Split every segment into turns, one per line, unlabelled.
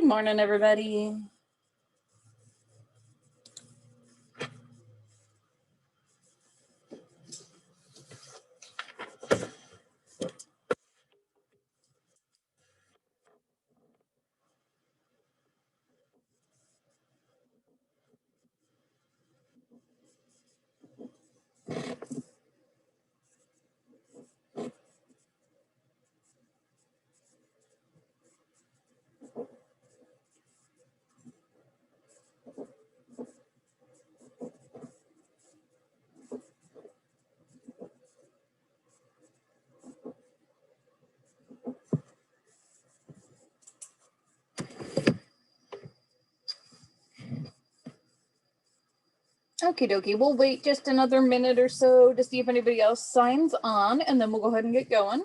Good morning, everybody. Okie dokie, we'll wait just another minute or so to see if anybody else signs on, and then we'll go ahead and get going.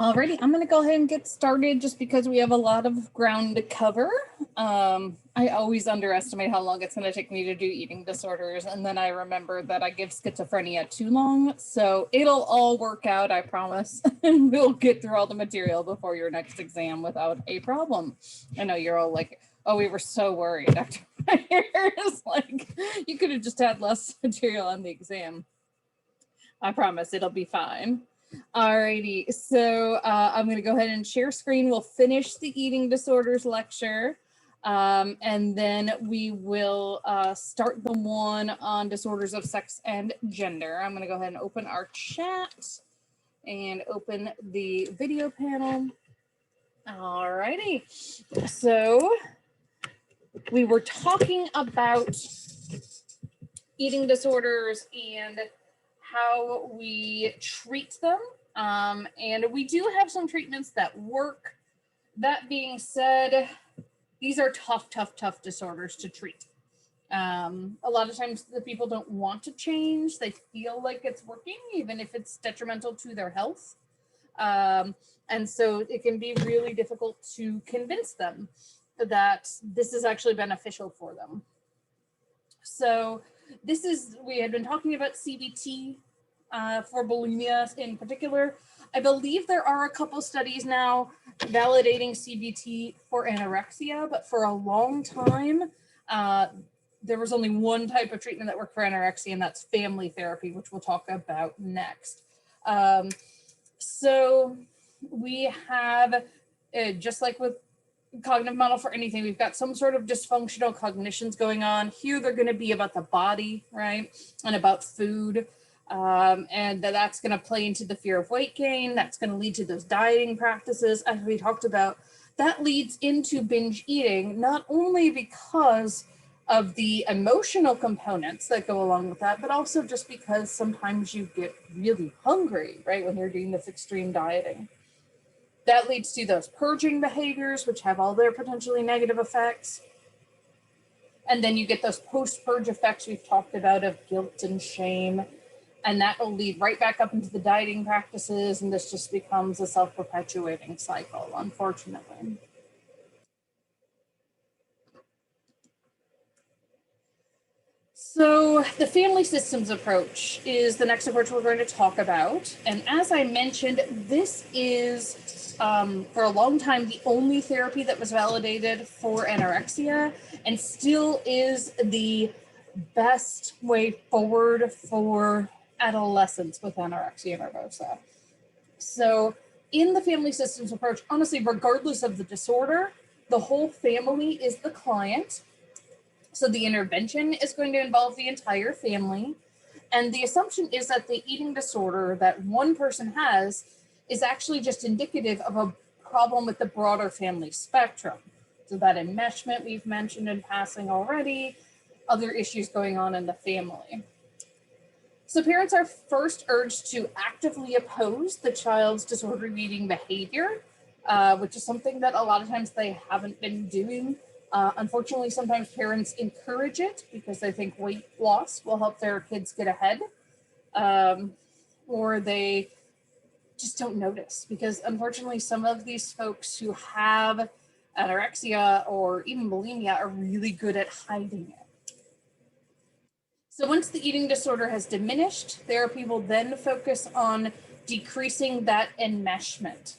Alrighty, I'm going to go ahead and get started just because we have a lot of ground to cover. I always underestimate how long it's going to take me to do eating disorders, and then I remember that I give schizophrenia too long, so it'll all work out, I promise, and we'll get through all the material before your next exam without a problem. I know you're all like, oh, we were so worried after my years. Like, you could have just had less material on the exam. I promise it'll be fine. Alrighty, so I'm going to go ahead and share screen. We'll finish the eating disorders lecture, and then we will start the one on disorders of sex and gender. I'm going to go ahead and open our chat and open the video panel. Alrighty, so we were talking about eating disorders and how we treat them, and we do have some treatments that work. That being said, these are tough disorders to treat. A lot of times the people don't want to change. They feel like it's working, even if it's detrimental to their health. And so it can be really difficult to convince them that this is actually beneficial for them. So we had been talking about CBT for bulimia in particular. I believe there are a couple studies now validating CBT for anorexia, but for a long time, there was only one type of treatment that worked for anorexia, and that's family therapy, which we'll talk about next. So we have, just like with cognitive model for anything, we've got some sort of dysfunctional cognitions going on. Here they're going to be about the body, right, and about food, and that's going to play into the fear of weight gain. That's going to lead to those dieting practices, as we talked about. That leads into binge eating, not only because of the emotional components that go along with that, but also just because sometimes you get really hungry, right, when you're doing this extreme dieting. That leads to those purging behaviors, which have all their potentially negative effects. And then you get those post-purge effects we've talked about of guilt and shame. And that will lead right back up into the dieting practices. And this just becomes a self-perpetuating cycle, unfortunately. So the family systems approach is the next approach we're going to talk about. And as I mentioned, this is, for a long time, the only therapy that was validated for anorexia, and still is the best way forward for adolescents with anorexia nervosa. So in the family systems approach, honestly, regardless of the disorder, the whole family is the client. So the intervention is going to involve the entire family, And the assumption is that the eating disorder that one person has is actually just indicative of a problem with the broader family spectrum. So that enmeshment we've mentioned in passing already, other issues going on in the family. So parents are first urged to actively oppose the child's disordered eating behavior, which is something that a lot of times they haven't been doing. Unfortunately, sometimes parents encourage it because they think weight loss will help their kids get ahead, or they just don't notice, because unfortunately some of these folks who have anorexia or even bulimia are really good at hiding it. So once the eating disorder has diminished, therapy will then focus on decreasing that enmeshment.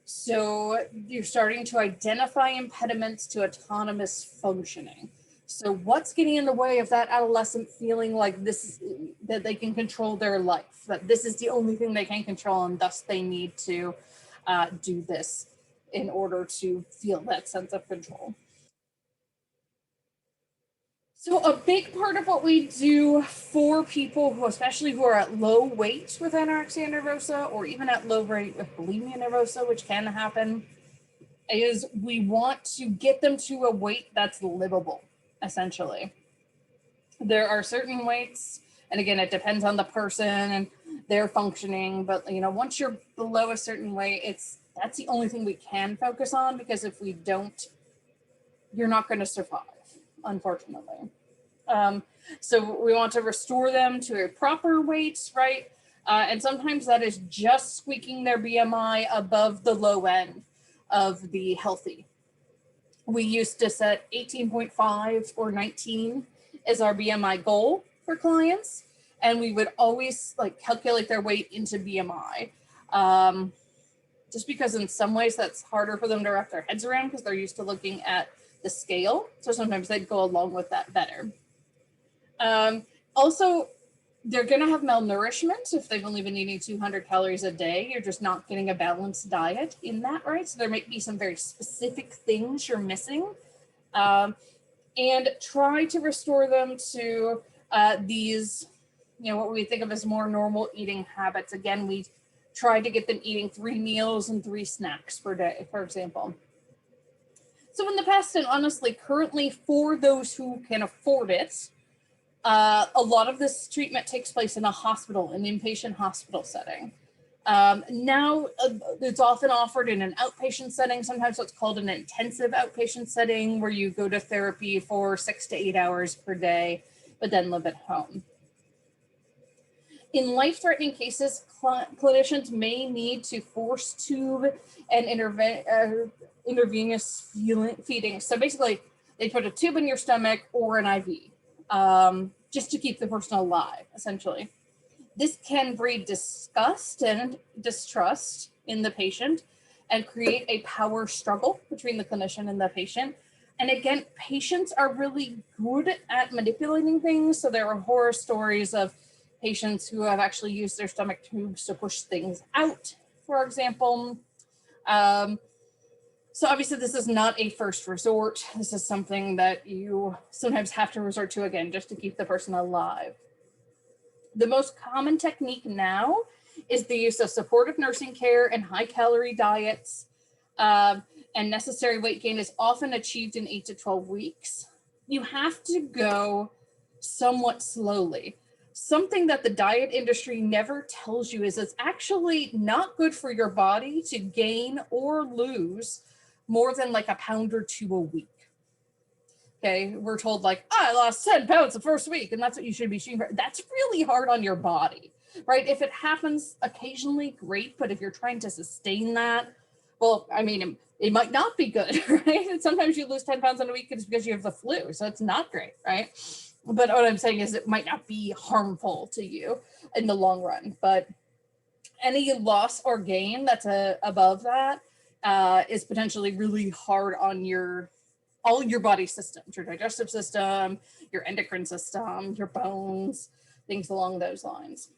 So you're starting to identify impediments to autonomous functioning. So what's getting in the way of that adolescent feeling like this, that they can control their life, that this is the only thing they can control, and thus they need to do this in order to feel that sense of control. So a big part of what we do for people who, especially who are at low weight with anorexia nervosa, or even at low rate with bulimia nervosa, which can happen, is we want to get them to a weight that's livable, essentially. There are certain weights, and again, it depends on the person and their functioning, but once you're below a certain weight, that's the only thing we can focus on, because if we don't, you're not going to survive, unfortunately. So we want to restore them to a proper weight, right? And sometimes that is just squeaking their BMI above the low end of the healthy. We used to set 18.5 or 19 as our BMI goal for clients, and we would always calculate their weight into BMI. Just because in some ways that's harder for them to wrap their heads around, because they're used to looking at the scale. So sometimes they'd go along with that better. Also, they're going to have malnourishment if they've only been eating 200 calories a day. You're just not getting a balanced diet in that, right? So there might be some very specific things you're missing. And try to restore them to these, what we think of as more normal eating habits. Again, we try to get them eating 3 meals and 3 snacks per day, for example. So in the past, and honestly, currently, for those who can afford it, a lot of this treatment takes place in a hospital, an inpatient hospital setting. Now it's often offered in an outpatient setting, sometimes what's called an intensive outpatient setting, where you go to therapy for 6 to 8 hours per day, but then live at home. In life-threatening cases, clinicians may need to force tube and intravenous feeding. So basically, they put a tube in your stomach or an IV, just to keep the person alive, essentially. This can breed disgust and distrust in the patient and create a power struggle between the clinician and the patient. And again, patients are really good at manipulating things. So there are horror stories of patients who have actually used their stomach tubes to push things out, for example. So obviously this is not a first resort. This is something that you sometimes have to resort to, again, just to keep the person alive. The most common technique now is the use of supportive nursing care and high-calorie diets, and necessary weight gain is often achieved in 8 to 12 weeks. You have to go somewhat slowly. Something that the diet industry never tells you is it's actually not good for your body to gain or lose more than like a pound or 2 a week. Okay, we're told I lost 10 pounds the first week, and that's what you should be shooting for. That's really hard on your body, right? If it happens occasionally, great, but if you're trying to sustain that, well, I mean, it might not be good, right? And sometimes you lose 10 pounds in a week it's because you have the flu, so it's not great, right? But what I'm saying is it might not be harmful to you in the long run, but any loss or gain that's above that is potentially really hard on all your body systems, your digestive system, your endocrine system, your bones, things along those lines.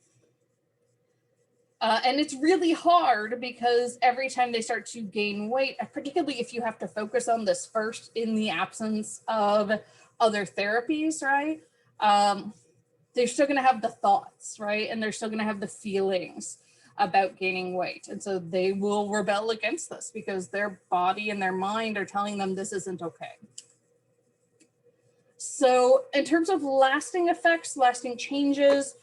And it's really hard because every time they start to gain weight, particularly if you have to focus on this first in the absence of other therapies, right? they're still going to have the thoughts, right? And they're still going to have the feelings about gaining weight. And so they will rebel against this because their body and their mind are telling them this isn't okay. So in terms of lasting effects, lasting changes,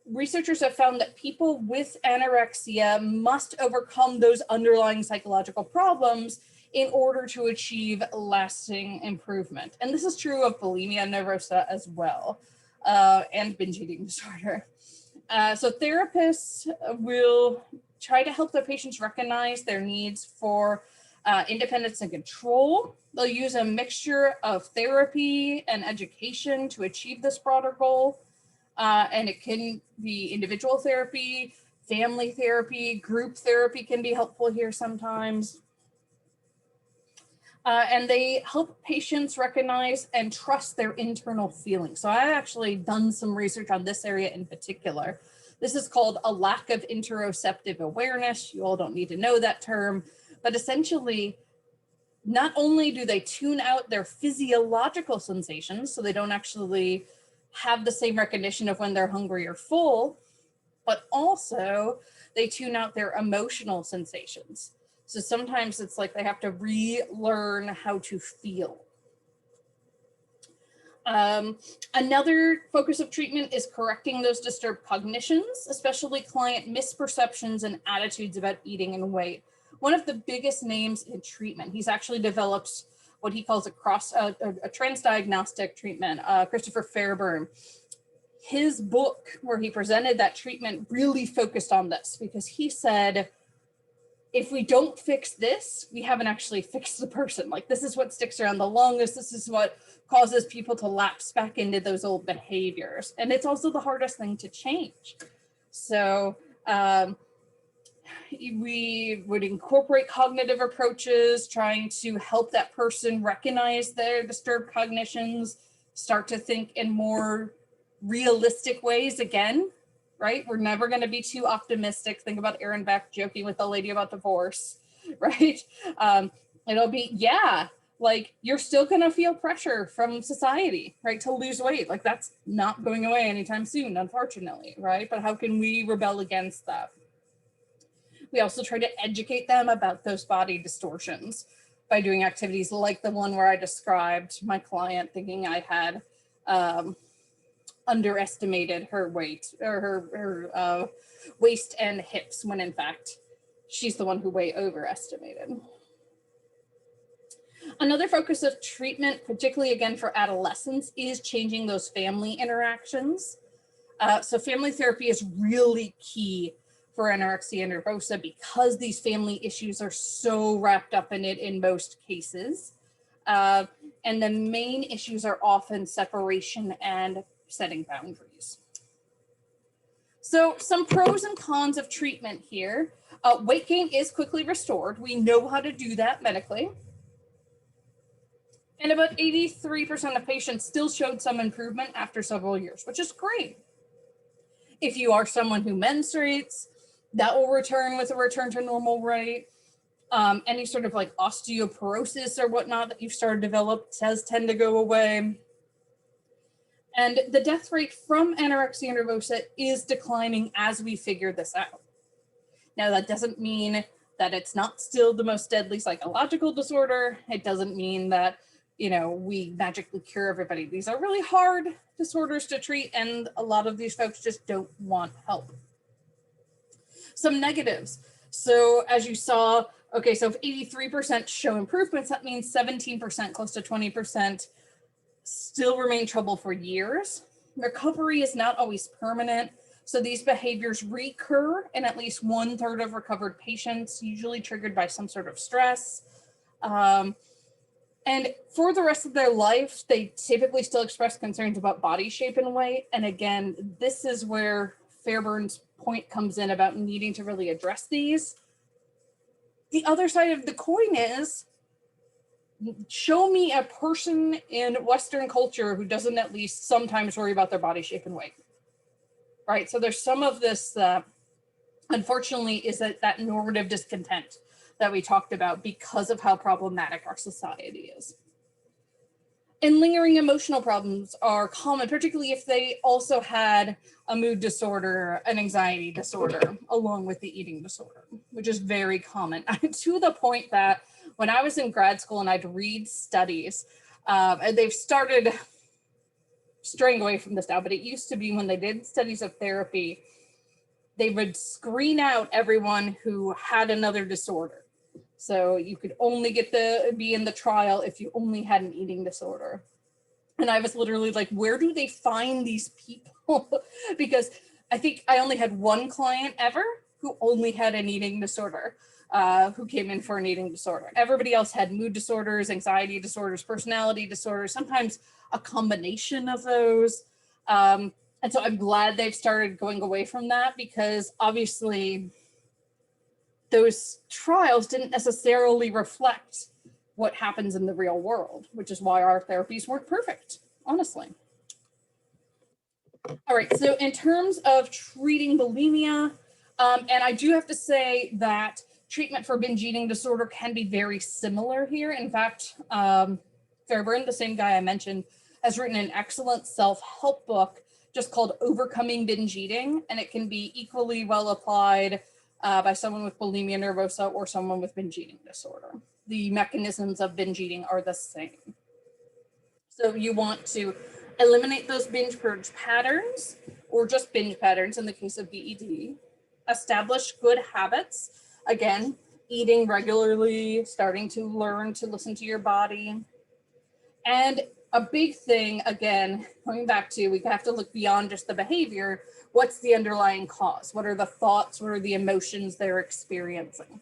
researchers have found that people with anorexia must overcome those underlying psychological problems in order to achieve lasting improvement. And this is true of bulimia nervosa as well, and binge eating disorder. So therapists will try to help their patients recognize their needs for independence and control. They'll use a mixture of therapy and education to achieve this broader goal. And it can be individual therapy, family therapy, group therapy can be helpful here sometimes. And they help patients recognize and trust their internal feelings. So I actually done some research on this area in particular. This is called a lack of interoceptive awareness. You all don't need to know that term, but essentially, not only do they tune out their physiological sensations, so they don't actually have the same recognition of when they're hungry or full, but also they tune out their emotional sensations. So sometimes it's like they have to relearn how to feel. Another focus of treatment is correcting those disturbed cognitions, especially client misperceptions and attitudes about eating and weight. One of the biggest names in treatment, he's actually developed what he calls a transdiagnostic treatment, Christopher Fairburn. His book, where he presented that treatment, really focused on this because he said, if we don't fix this, we haven't actually fixed the person. Like, this is what sticks around the longest. This is what causes people to lapse back into those old behaviors. And it's also the hardest thing to change. So we would incorporate cognitive approaches, trying to help that person recognize their disturbed cognitions, start to think in more realistic ways again, right? We're never going to be too optimistic. Think about Aaron Beck joking with the lady about divorce, right? It'll be, yeah, like you're still going to feel pressure from society, right? To lose weight. Like that's not going away anytime soon, unfortunately, right? But how can we rebel against that? We also try to educate them about those body distortions by doing activities like the one where I described my client thinking I had underestimated her weight or her waist and hips, when in fact she's the one who way overestimated. Another focus of treatment, particularly again for adolescents, is changing those family interactions. So family therapy is really key for anorexia nervosa because these family issues are so wrapped up in it in most cases. And the main issues are often separation and setting boundaries. So some pros and cons of treatment here. Weight gain is quickly restored. We know how to do that medically. And about 83% of patients still showed some improvement after several years, which is great. If you are someone who menstruates, that will return with a return to normal rate. Any sort of like osteoporosis or whatnot that you've started to develop does tend to go away. And the death rate from anorexia nervosa is declining as we figure this out. Now, that doesn't mean that it's not still the most deadly psychological disorder. It doesn't mean that, you know, we magically cure everybody. These are really hard disorders to treat, and a lot of these folks just don't want help. Some negatives. So as you saw, okay, so if 83% show improvements, that means 17%, close to 20%, still remain trouble for years. Recovery is not always permanent. So these behaviors recur in at least 1/3 of recovered patients, usually triggered by some sort of stress. And for the rest of their life, they typically still express concerns about body shape and weight. And again, this is where Fairburn's point comes in about needing to really address these. The other side of the coin is, show me a person in Western culture who doesn't at least sometimes worry about their body shape and weight, right? So there's some of this, unfortunately, is that normative discontent that we talked about because of how problematic our society is. And lingering emotional problems are common, particularly if they also had a mood disorder, an anxiety disorder, along with the eating disorder, which is very common. To the point that when I was in grad school and I'd read studies, and they've started straying away from this now, but it used to be when they did studies of therapy, they would screen out everyone who had another disorder. So you could only be in the trial if you only had an eating disorder. And I was literally like, where do they find these people? Because I think I only had one client ever who only had an eating disorder, who came in for an eating disorder. Everybody else had mood disorders, anxiety disorders, personality disorders, sometimes a combination of those. And so I'm glad they've started going away from that, because obviously those trials didn't necessarily reflect what happens in the real world, which is why our therapies weren't perfect, honestly. All right, so in terms of treating bulimia, and I do have to say that treatment for binge eating disorder can be very similar here. In fact, Fairburn, the same guy I mentioned, has written an excellent self-help book just called Overcoming Binge Eating, and it can be equally well applied by someone with bulimia nervosa or someone with binge eating disorder. The mechanisms of binge eating are the same. So you want to eliminate those binge purge patterns, or just binge patterns in the case of BED. Establish good habits. Again, eating regularly, starting to learn to listen to your body. And a big thing, again, going back to, we have to look beyond just the behavior. What's the underlying cause? What are the thoughts? What are the emotions they're experiencing,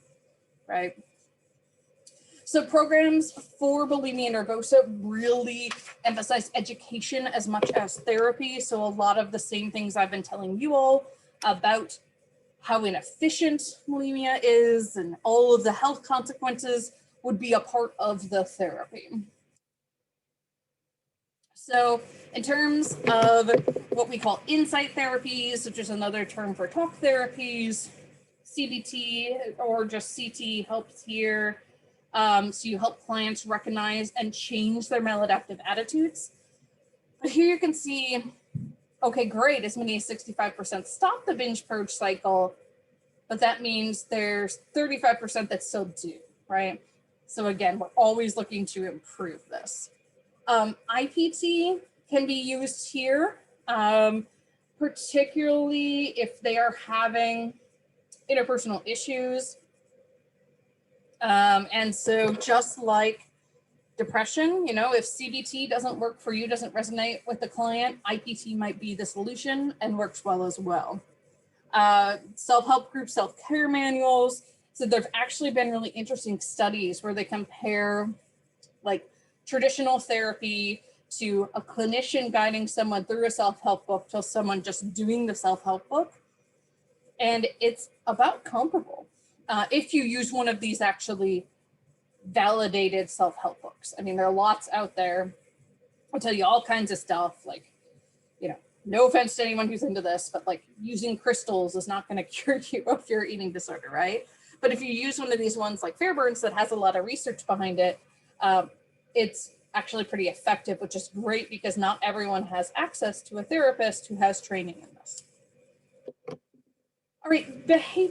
right? So programs for bulimia nervosa really emphasize education as much as therapy. So a lot of the same things I've been telling you all about how inefficient bulimia is and all of the health consequences would be a part of the therapy. So in terms of what we call insight therapies, which is another term for talk therapies, CBT or just CT helps here. So you help clients recognize and change their maladaptive attitudes. But here you can see, okay, great, as many as 65% stop the binge purge cycle, but that means there's 35% that still do, right? So again, we're always looking to improve this. IPT can be used here, particularly if they are having interpersonal issues. And so just like depression, you know, if CBT doesn't work for you, doesn't resonate with the client, IPT might be the solution and works well as well. Self-help group, self-care manuals. So there've actually been really interesting studies where they compare like traditional therapy to a clinician guiding someone through a self-help book to someone just doing the self-help book. And it's about comparable. If you use one of these actually validated self-help books. I mean, there are lots out there. I'll tell you all kinds of stuff, like, you know, no offense to anyone who's into this, but like using crystals is not going to cure you of your eating disorder, right? But if you use one of these ones like Fairburn's that has a lot of research behind it, it's actually pretty effective, which is great because not everyone has access to a therapist who has training in this. All right,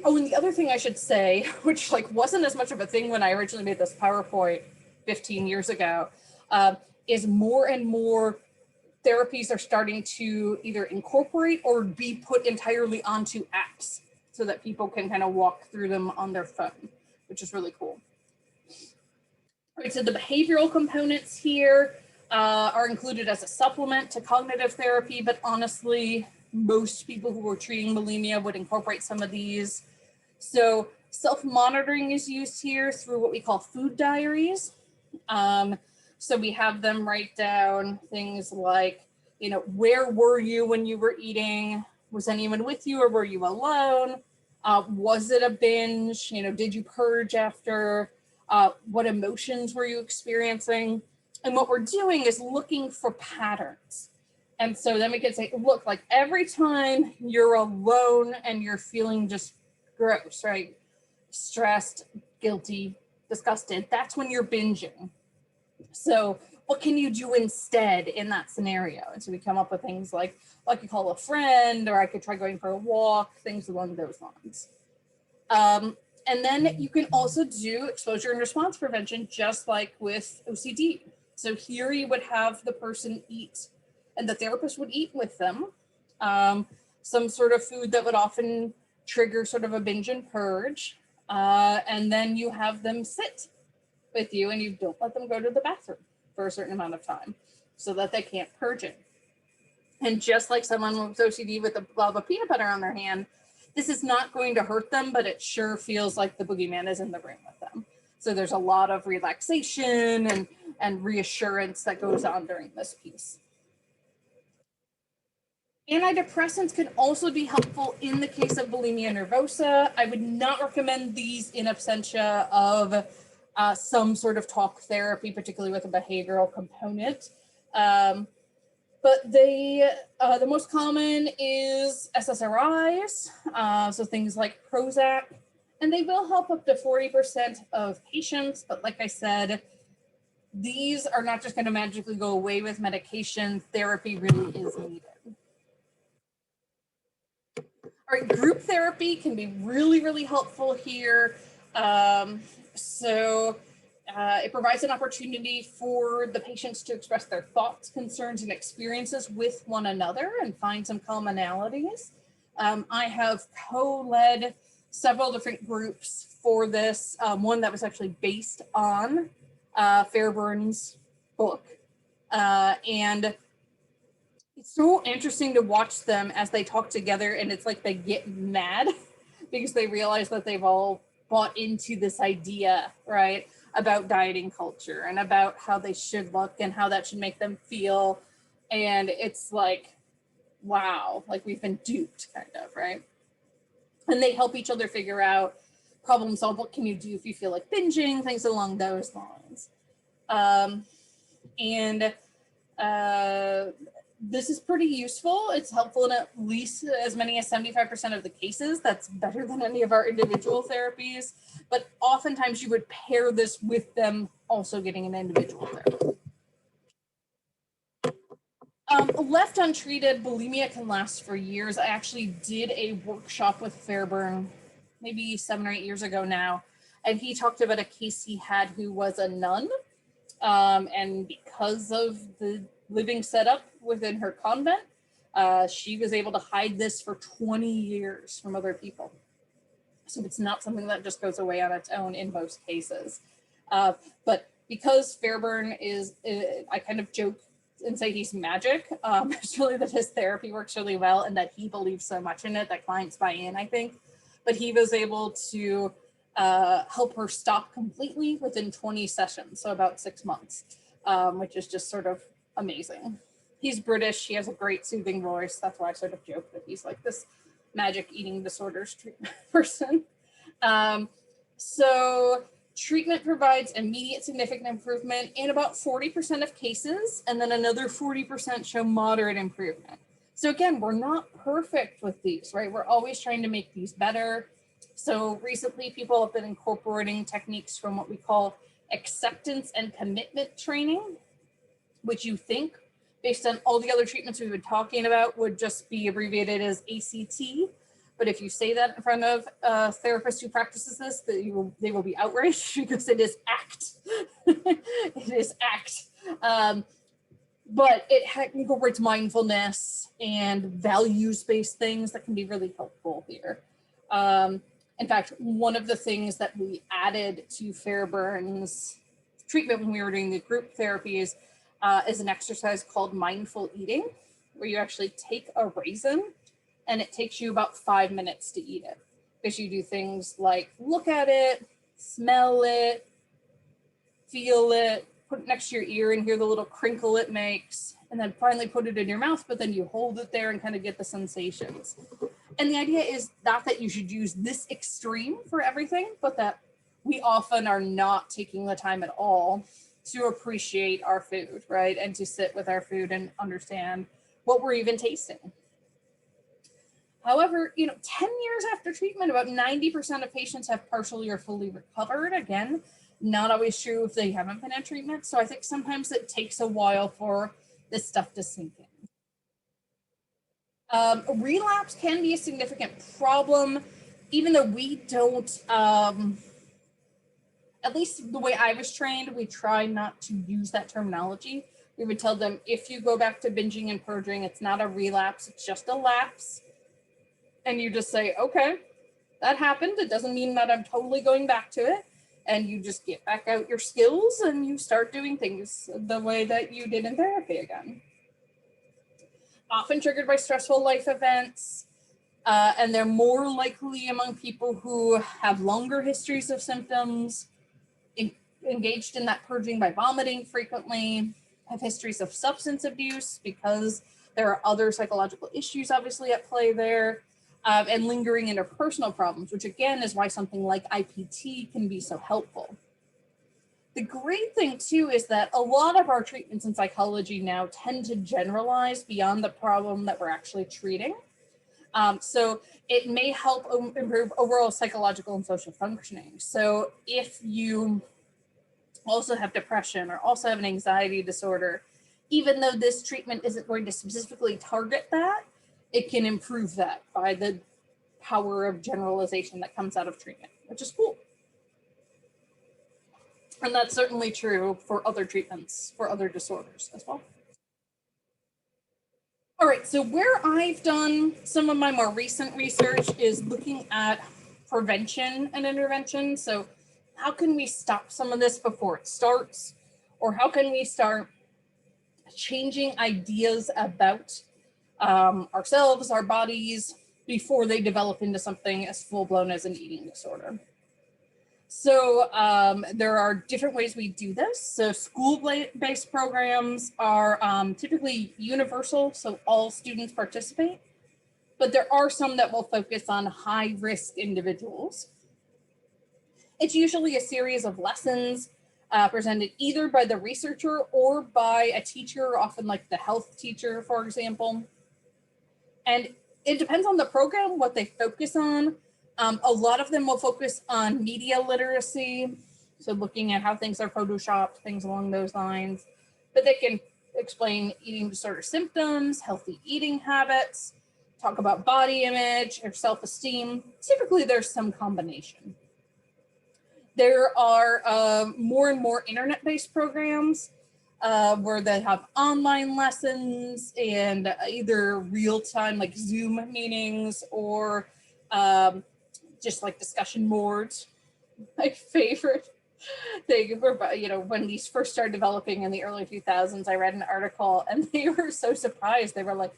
oh, and the other thing I should say, which like wasn't as much of a thing when I originally made this PowerPoint 15 years ago, is more and more therapies are starting to either incorporate or be put entirely onto apps so that people can kind of walk through them on their phone, which is really cool. All right, so the behavioral components here are included as a supplement to cognitive therapy, but honestly, most people who are treating bulimia would incorporate some of these. So self-monitoring is used here through what we call food diaries. So we have them write down things like, you know, where were you when you were eating? Was anyone with you or were you alone? Was it a binge? You know, did you purge after? What emotions were you experiencing? And what we're doing is looking for patterns. And so then we can say, look, like every time you're alone and you're feeling just gross, right? Stressed, guilty, disgusted, that's when you're binging. So what can you do instead in that scenario? And so we come up with things like, well, I could call a friend, or I could try going for a walk, things along those lines. And then you can also do exposure and response prevention, just like with OCD. So here you would have the person eat, and the therapist would eat with them, some sort of food that would often trigger sort of a binge and purge. And then you have them sit with you, and you don't let them go to the bathroom for a certain amount of time so that they can't purge it. And just like someone with OCD with a blob of peanut butter on their hand, this is not going to hurt them, but it sure feels like the boogeyman is in the room with them. So there's a lot of relaxation and reassurance that goes on during this piece. Antidepressants can also be helpful in the case of bulimia nervosa. I would not recommend these in absentia of some sort of talk therapy, particularly with a behavioral component. But the most common is SSRIs, so things like Prozac, and they will help up to 40% of patients. But like I said, these are not just going to magically go away with medication. Therapy really is needed. All right, group therapy can be really, really helpful here. It provides an opportunity for the patients to express their thoughts, concerns, and experiences with one another and find some commonalities. I have co-led several different groups for this, one that was actually based on Fairbairn's book. And it's so interesting to watch them as they talk together, and it's like they get mad because they realize that they've all bought into this idea, right, about dieting culture and about how they should look and how that should make them feel. And it's like, wow, like we've been duped, kind of, right? And they help each other figure out, problem solve, what can you do if you feel like binging, things along those lines. This is pretty useful. It's helpful in at least as many as 75% of the cases. That's better than any of our individual therapies. But oftentimes you would pair this with them also getting an individual therapy. Left untreated, bulimia can last for years. I actually did a workshop with Fairbairn maybe 7 or 8 years ago now, and he talked about a case he had who was a nun, and because of the living setup within her convent, she was able to hide this for 20 years from other people. So it's not something that just goes away on its own in most cases. But because Fairbairn is, I kind of joke and say he's magic, it's really that his therapy works really well and that he believes so much in it that clients buy in, I think. But he was able to help her stop completely within 20 sessions, so about 6 months, which is just sort of amazing. He's British. He has a great soothing voice. That's why I sort of joke that he's like this magic eating disorders treatment person. So treatment provides immediate significant improvement in about 40% of cases, and then another 40% show moderate improvement. So again, we're not perfect with these, right? We're always trying to make these better. So recently people have been incorporating techniques from what we call acceptance and commitment training, which you think, based on all the other treatments we've been talking about, would just be abbreviated as ACT. But if you say that in front of a therapist who practices this, they will be outraged because it is ACT. It is ACT. But it incorporates mindfulness and values-based things that can be really helpful here. In fact, one of the things that we added to Fairbairn's treatment when we were doing the group therapies is an exercise called mindful eating, where you actually take a raisin and it takes you about 5 minutes to eat it. Because you do things like look at it, smell it, feel it, put it next to your ear and hear the little crinkle it makes, and then finally put it in your mouth, but then you hold it there and kind of get the sensations. And the idea is not that you should use this extreme for everything, but that we often are not taking the time at all to appreciate our food, right? And to sit with our food and understand what we're even tasting. However, 10 years after treatment, about 90% of patients have partially or fully recovered. Again, Not always true if they haven't been in treatment. So I think sometimes it takes a while for this stuff to sink in. Relapse can be a significant problem, even though we don't, at least the way I was trained, we try not to use that terminology. We would tell them, if you go back to binging and purging, it's not a relapse, it's just a lapse. And you just say, okay, that happened. It doesn't mean that I'm totally going back to it. And you just get back out your skills and you start doing things the way that you did in therapy again. Often triggered by stressful life events. And they're more likely among people who have longer histories of symptoms, engaged in that purging by vomiting frequently, have histories of substance abuse because there are other psychological issues obviously at play there, and lingering interpersonal problems, which again is why something like IPT can be so helpful. The great thing too is that a lot of our treatments in psychology now tend to generalize beyond the problem that we're actually treating. So it may help improve overall psychological and social functioning. So if you also have depression or also have an anxiety disorder, even though this treatment isn't going to specifically target that, it can improve that by the power of generalization that comes out of treatment, which is cool. And that's certainly true for other treatments, for other disorders as well. All right, so where I've done some of my more recent research is looking at prevention and intervention. So how can we stop some of this before it starts? Or how can we start changing ideas about ourselves, our bodies, before they develop into something as full-blown as an eating disorder? So there are different ways we do this. So school-based programs are typically universal, so all students participate, but there are some that will focus on high-risk individuals. It's usually a series of lessons presented either by the researcher or by a teacher, often like the health teacher, for example. And it depends on the program, what they focus on. A lot of them will focus on media literacy, so looking at how things are photoshopped, things along those lines. But they can explain eating disorder symptoms, healthy eating habits, talk about body image or self-esteem. Typically, there's some combination. There are more and more internet-based programs where they have online lessons and either real-time like Zoom meetings or just like discussion boards. My favorite thing, when these first started developing in the early 2000s, I read an article and they were so surprised. They were like,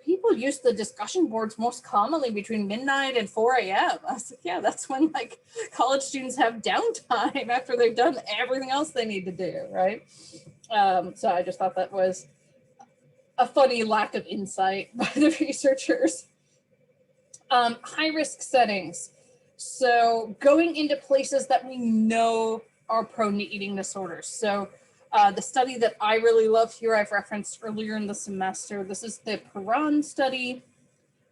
people use the discussion boards most commonly between midnight and 4 a.m. I was like, yeah, that's when like college students have downtime after they've done everything else they need to do, right? So I just thought that was a funny lack of insight by the researchers. High-risk settings. So going into places that we know are prone to eating disorders. So the study that I really love here, I've referenced earlier in the semester, this is the Perron study,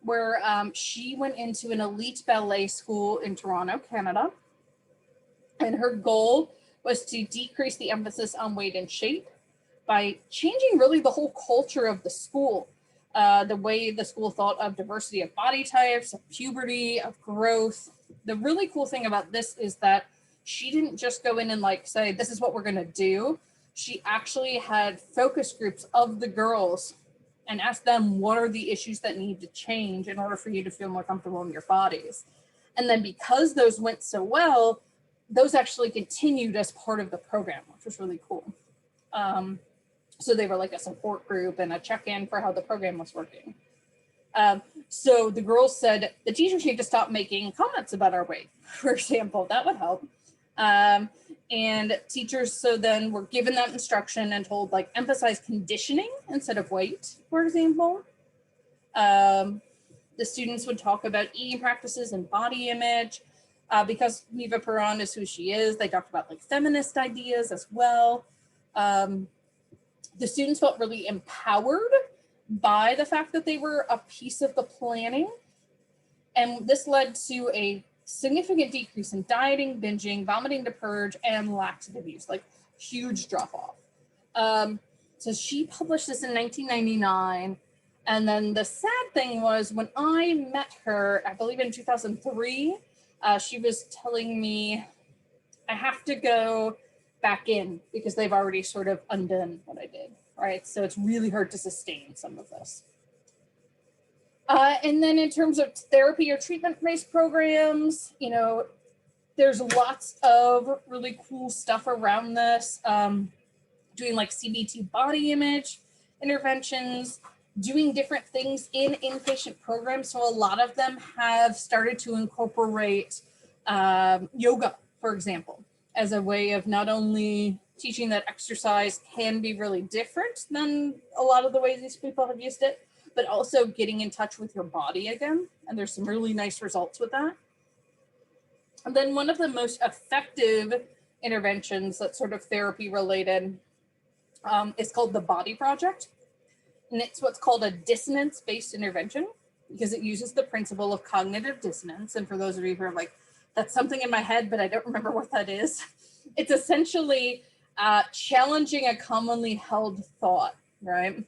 where she went into an elite ballet school in Toronto, Canada. And her goal was to decrease the emphasis on weight and shape by changing really the whole culture of the school. The way the school thought of diversity of body types, of puberty, of growth. The really cool thing about this is that she didn't just go in and like say, this is what we're gonna do. She actually had focus groups of the girls and asked them, what are the issues that need to change in order for you to feel more comfortable in your bodies? And then because those went so well, those actually continued as part of the program, which was really cool. So they were like a support group and a check-in for how the program was working. So the girls said, the teachers need to stop making comments about our weight, for example, that would help. And teachers so then were given that instruction and told like emphasize conditioning instead of weight, for example. The students would talk about eating practices and body image. Because Neva Perron is who she is, they talked about like feminist ideas as well. The students felt really empowered by the fact that they were a piece of the planning. And this led to a significant decrease in dieting, binging, vomiting to purge, and laxative use, like huge drop off. So she published this in 1999. And then the sad thing was when I met her, I believe in 2003, she was telling me I have to go back in because they've already sort of undone what I did, right? So it's really hard to sustain some of this. And then in terms of therapy or treatment-based programs, you know, there's lots of really cool stuff around this, doing like CBT body image interventions, doing different things in inpatient programs. So a lot of them have started to incorporate yoga, for example, as a way of not only teaching that exercise can be really different than a lot of the ways these people have used it, but also getting in touch with your body again. And there's some really nice results with that. And then one of the most effective interventions that's sort of therapy related is called the Body Project. And it's what's called a dissonance-based intervention because it uses the principle of cognitive dissonance. And for those of you who are like, that's something in my head, but I don't remember what that is. It's essentially challenging a commonly held thought, right?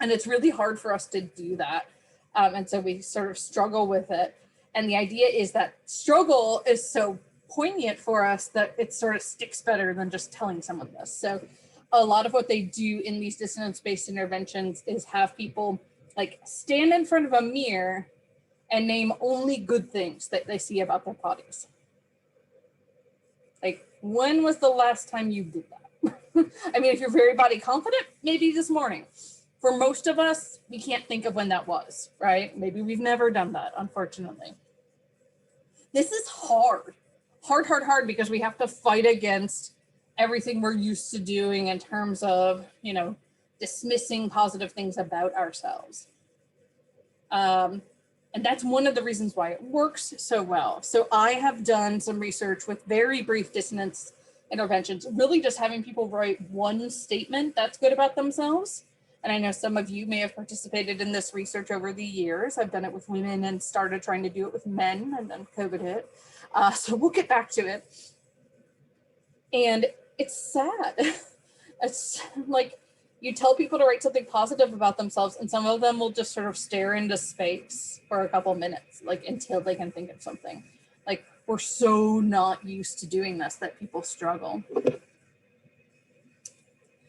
And it's really hard for us to do that. And so we sort of struggle with it. And the idea is that struggle is so poignant for us that it sort of sticks better than just telling someone this. So a lot of what they do in these dissonance-based interventions is have people like stand in front of a mirror and name only good things that they see about their bodies. Like, when was the last time you did that? I mean, if you're very body confident, maybe this morning. For most of us, we can't think of when that was, right? Maybe we've never done that, unfortunately. This is hard, because we have to fight against everything we're used to doing in terms of, you know, dismissing positive things about ourselves. And that's one of the reasons why it works so well. So I have done some research with very brief dissonance interventions, really just having people write one statement that's good about themselves. And I know some of you may have participated in this research over the years. I've done it with women and started trying to do it with men, and then COVID hit. So we'll get back to it. And it's sad. It's like you tell people to write something positive about themselves, and some of them will just sort of stare into space for a couple minutes, like until they can think of something. Like, we're so not used to doing this that people struggle.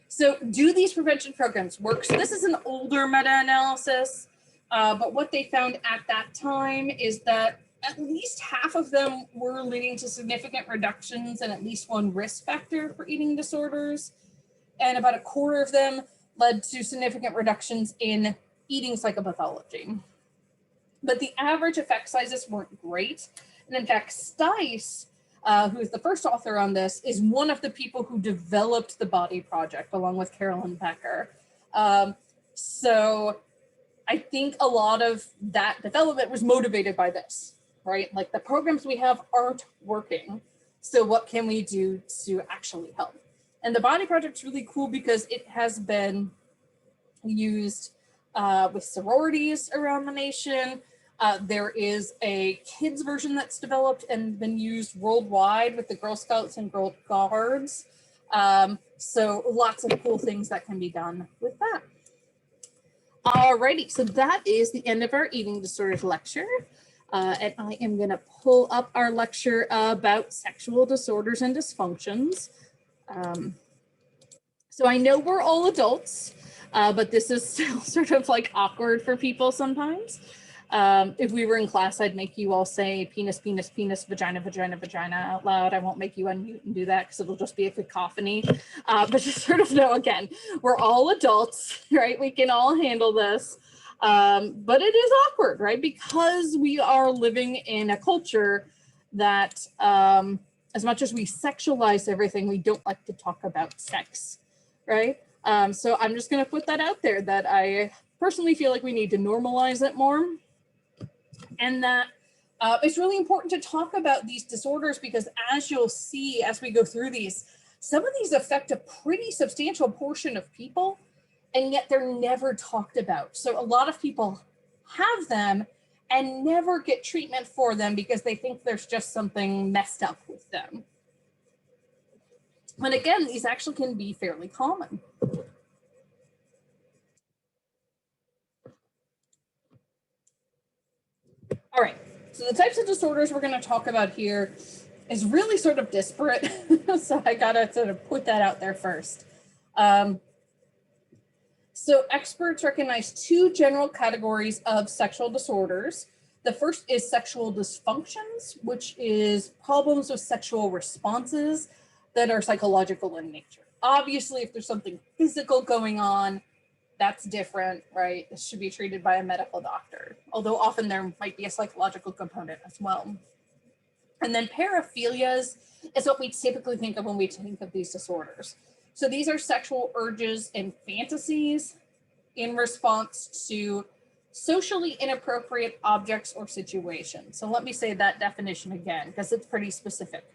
So do these prevention programs work? So this is an older meta-analysis, but what they found at that time is that at least half of them were leading to significant reductions in at least one risk factor for eating disorders. And about a quarter of them led to significant reductions in eating psychopathology. But the average effect sizes weren't great. And in fact, Stice, who is the first author on this, is one of the people who developed the Body Project along with Carolyn Becker. So I think a lot of that development was motivated by this, right? Like, the programs we have aren't working. So what can we do to actually help? And the Body Project's really cool because it has been used with sororities around the nation. There is a kids version that's developed and been used worldwide with the Girl Scouts and Girl Guards. So lots of cool things that can be done with that. Alrighty, so that is the end of our eating disorders lecture. And I am gonna pull up our lecture about sexual disorders and dysfunctions. So I know we're all adults, but this is still sort of like awkward for people sometimes. If we were in class, I'd make you all say penis, penis, penis, vagina, vagina, vagina out loud. I won't make you unmute and do that because it'll just be a cacophony. But just sort of know, again, we're all adults, right? We can all handle this. But it is awkward, right? Because we are living in a culture that, as much as we sexualize everything, we don't like to talk about sex, right? So I'm just going to put that out there that I personally feel like we need to normalize it more. And that it's really important to talk about these disorders because, as you'll see as we go through these, some of these affect a pretty substantial portion of people, and yet they're never talked about. So a lot of people have them and never get treatment for them because they think there's just something messed up with them. And again, these actually can be fairly common. All right, so the types of disorders we're going to talk about here is really sort of disparate. So I got to sort of put that out there first. So experts recognize two general categories of sexual disorders. The first is sexual dysfunctions, which is problems with sexual responses that are psychological in nature. Obviously, if there's something physical going on, that's different, right? This should be treated by a medical doctor, although often there might be a psychological component as well. And then paraphilias is what we typically think of when we think of these disorders. So these are sexual urges and fantasies in response to socially inappropriate objects or situations. So let me say that definition again, because it's pretty specific.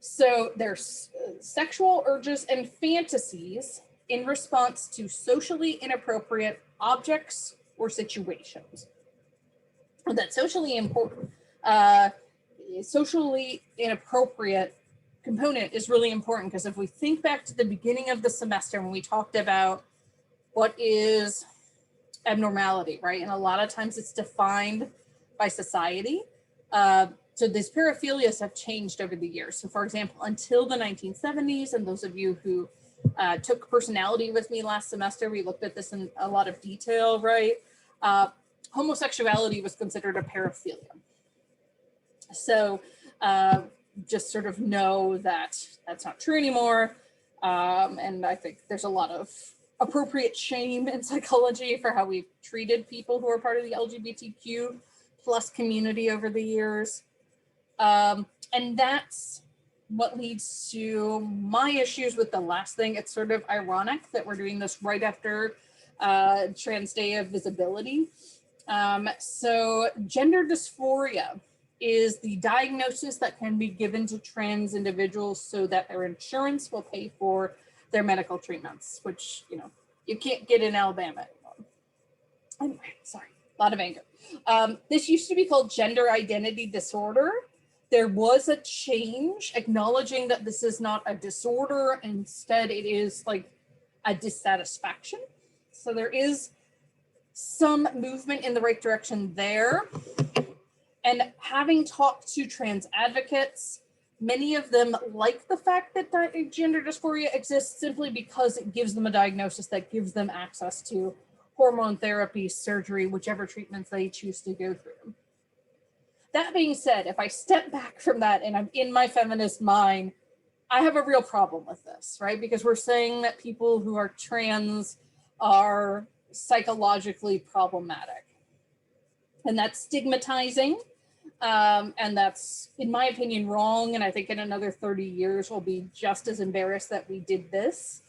So there's sexual urges and fantasies in response to socially inappropriate objects or situations. That socially inappropriate component is really important, because if we think back to the beginning of the semester when we talked about what is abnormality, right? And a lot of times it's defined by society. So these paraphilias have changed over the years. So for example, until the 1970s, and those of you who took personality with me last semester, we looked at this in a lot of detail, right? Homosexuality was considered a paraphilia. So just sort of know that that's not true anymore. And I think there's a lot of appropriate shame in psychology for how we've treated people who are part of the LGBTQ plus community over the years. And that's what leads to my issues with the last thing. It's sort of ironic that we're doing this right after Trans Day of Visibility. So gender dysphoria is the diagnosis that can be given to trans individuals so that their insurance will pay for their medical treatments, which, you know, you can't get in Alabama anymore. Anyway, sorry, a lot of anger. This used to be called gender identity disorder. There was a change acknowledging that this is not a disorder. Instead, it is like a dissatisfaction. So there is some movement in the right direction there. And having talked to trans advocates, many of them like the fact that gender dysphoria exists simply because it gives them a diagnosis that gives them access to hormone therapy, surgery, whichever treatments they choose to go through. That being said, if I step back from that and I'm in my feminist mind, I have a real problem with this, right? Because we're saying that people who are trans are psychologically problematic. And that's stigmatizing. And that's, in my opinion, wrong. And I think in another 30 years, we'll be just as embarrassed that we did this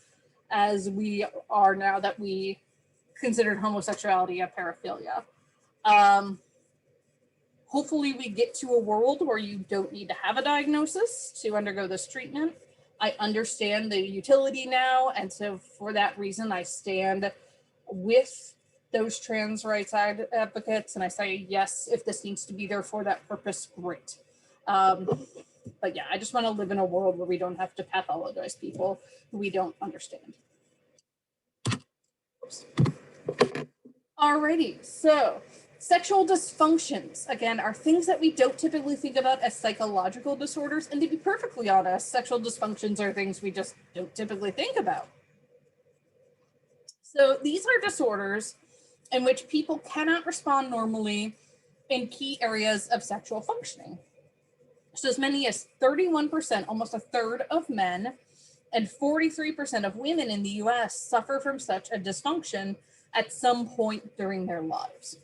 as we are now that we considered homosexuality a paraphilia. Hopefully we get to a world where you don't need to have a diagnosis to undergo this treatment. I understand the utility now. And so for that reason, I stand with those trans rights advocates, and I say, yes, if this needs to be there for that purpose, great. But yeah, I just want to live in a world where we don't have to pathologize people who we don't understand. Oops. Alrighty, so sexual dysfunctions, again, are things that we don't typically think about as psychological disorders. And to be perfectly honest, sexual dysfunctions are things we just don't typically think about. So these are disorders in which people cannot respond normally in key areas of sexual functioning. So as many as 31%, almost a third of men, and 43% of women in the US suffer from such a dysfunction at some point during their lives.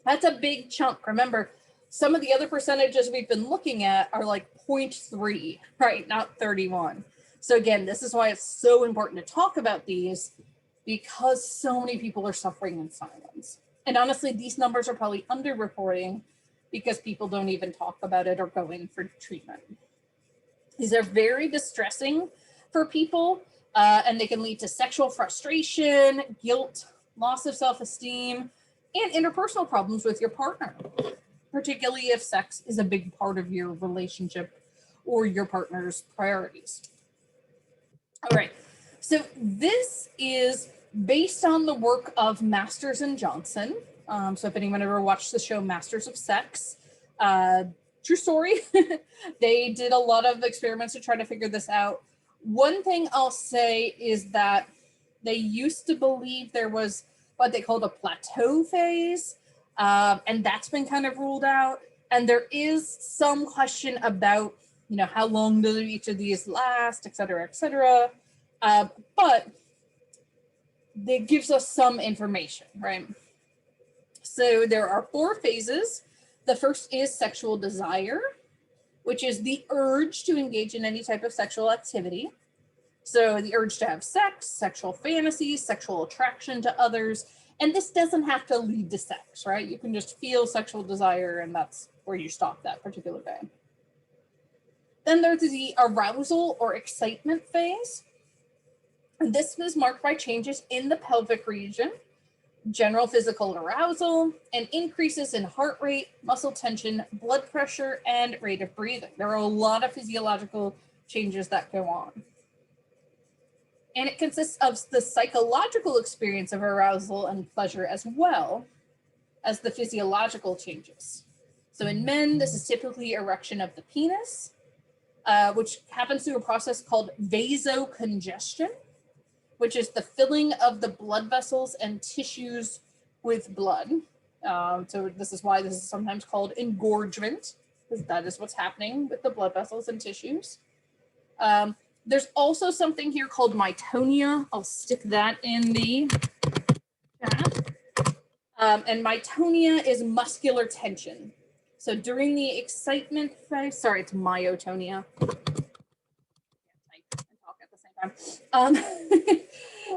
That's a big chunk. Remember, some of the other percentages we've been looking at are like 0.3, right? Not 31. So again, this is why it's so important to talk about these, because so many people are suffering in silence. And honestly, these numbers are probably underreporting because people don't even talk about it or go in for treatment. These are very distressing for people, and they can lead to sexual frustration, guilt, loss of self-esteem, and interpersonal problems with your partner, particularly if sex is a big part of your relationship or your partner's priorities. All right, so this is based on the work of Masters and Johnson. So if anyone ever watched the show Masters of Sex, true story, they did a lot of experiments to try to figure this out. One thing I'll say is that they used to believe there was what they called a plateau phase, and that's been kind of ruled out. And there is some question about, you know, how long do each of these last, et cetera, et cetera. But it gives us some information, right? So there are 4 phases. The first is sexual desire, which is the urge to engage in any type of sexual activity. So the urge to have sex, sexual fantasies, sexual attraction to others, and this doesn't have to lead to sex, right? You can just feel sexual desire and that's where you stop that particular day. Then there's the arousal or excitement phase. This was marked by changes in the pelvic region, general physical arousal, and increases in heart rate, muscle tension, blood pressure, and rate of breathing. There are a lot of physiological changes that go on. And it consists of the psychological experience of arousal and pleasure as well as the physiological changes. So in men, this is typically erection of the penis, which happens through a process called vasocongestion, which is the filling of the blood vessels and tissues with blood. So this is why this is sometimes called engorgement, because that is what's happening with the blood vessels and tissues. There's also something here called myotonia. I'll stick that in the chat. And myotonia is muscular tension. So during the excitement phase, sorry, it's myotonia.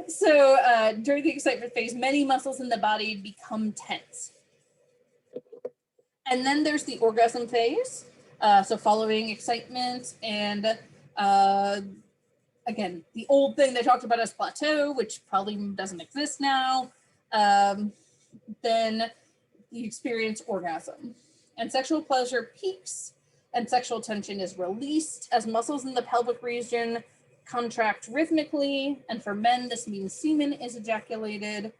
So during the excitement phase, many muscles in the body become tense. And then there's the orgasm phase. So following excitement and again, the old thing they talked about as plateau, which probably doesn't exist now. Then you experience orgasm. And sexual pleasure peaks and sexual tension is released as muscles in the pelvic region contract rhythmically. And for men, this means semen is ejaculated.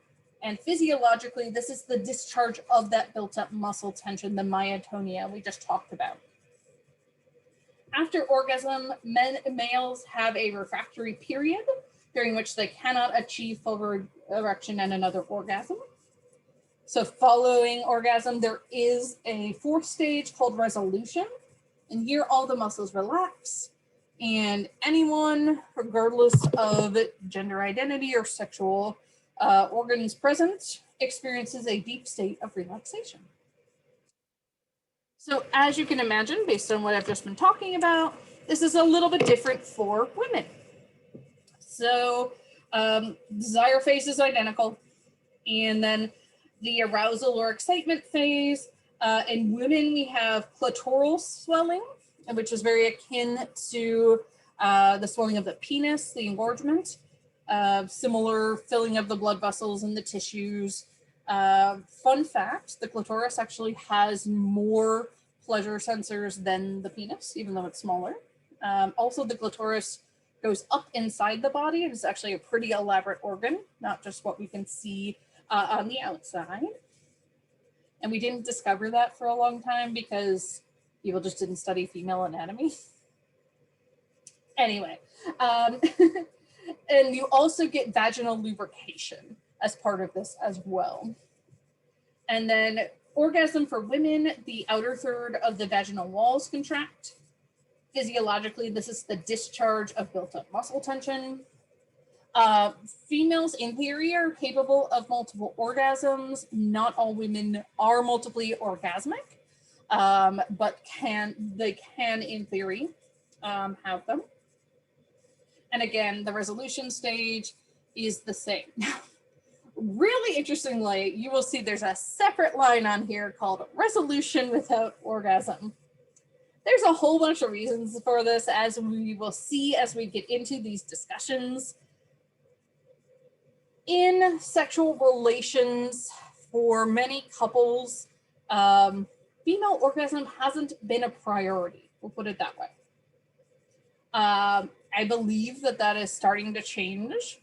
And physiologically, this is the discharge of that built up muscle tension, the myotonia we just talked about. After orgasm, males have a refractory period during which they cannot achieve full erection and another orgasm. So following orgasm, there is a 4th stage called resolution. And here all the muscles relax. And anyone, regardless of gender identity or sexual organs present, experiences a deep state of relaxation. So as you can imagine, based on what I've just been talking about, this is a little bit different for women. So desire phase is identical. And then the arousal or excitement phase, in women, we have clitoral swelling, which is very akin to the swelling of the penis, the engorgement, similar filling of the blood vessels and the tissues. Fun fact, the clitoris actually has more pleasure sensors than the penis, even though it's smaller. Also, the clitoris goes up inside the body. It's actually a pretty elaborate organ, not just what we can see on the outside. And we didn't discover that for a long time because people just didn't study female anatomy. Anyway, and you also get vaginal lubrication as part of this as well. And then orgasm for women, the outer third of the vaginal walls contract. Physiologically, this is the discharge of built up muscle tension. Females in theory are capable of multiple orgasms. Not all women are multiply orgasmic, but they can in theory have them. And again, the resolution stage is the same. Really interestingly, you will see there's a separate line on here called resolution without orgasm. There's a whole bunch of reasons for this, as we will see as we get into these discussions. In sexual relations for many couples, female orgasm hasn't been a priority. We'll put it that way. I believe that is starting to change.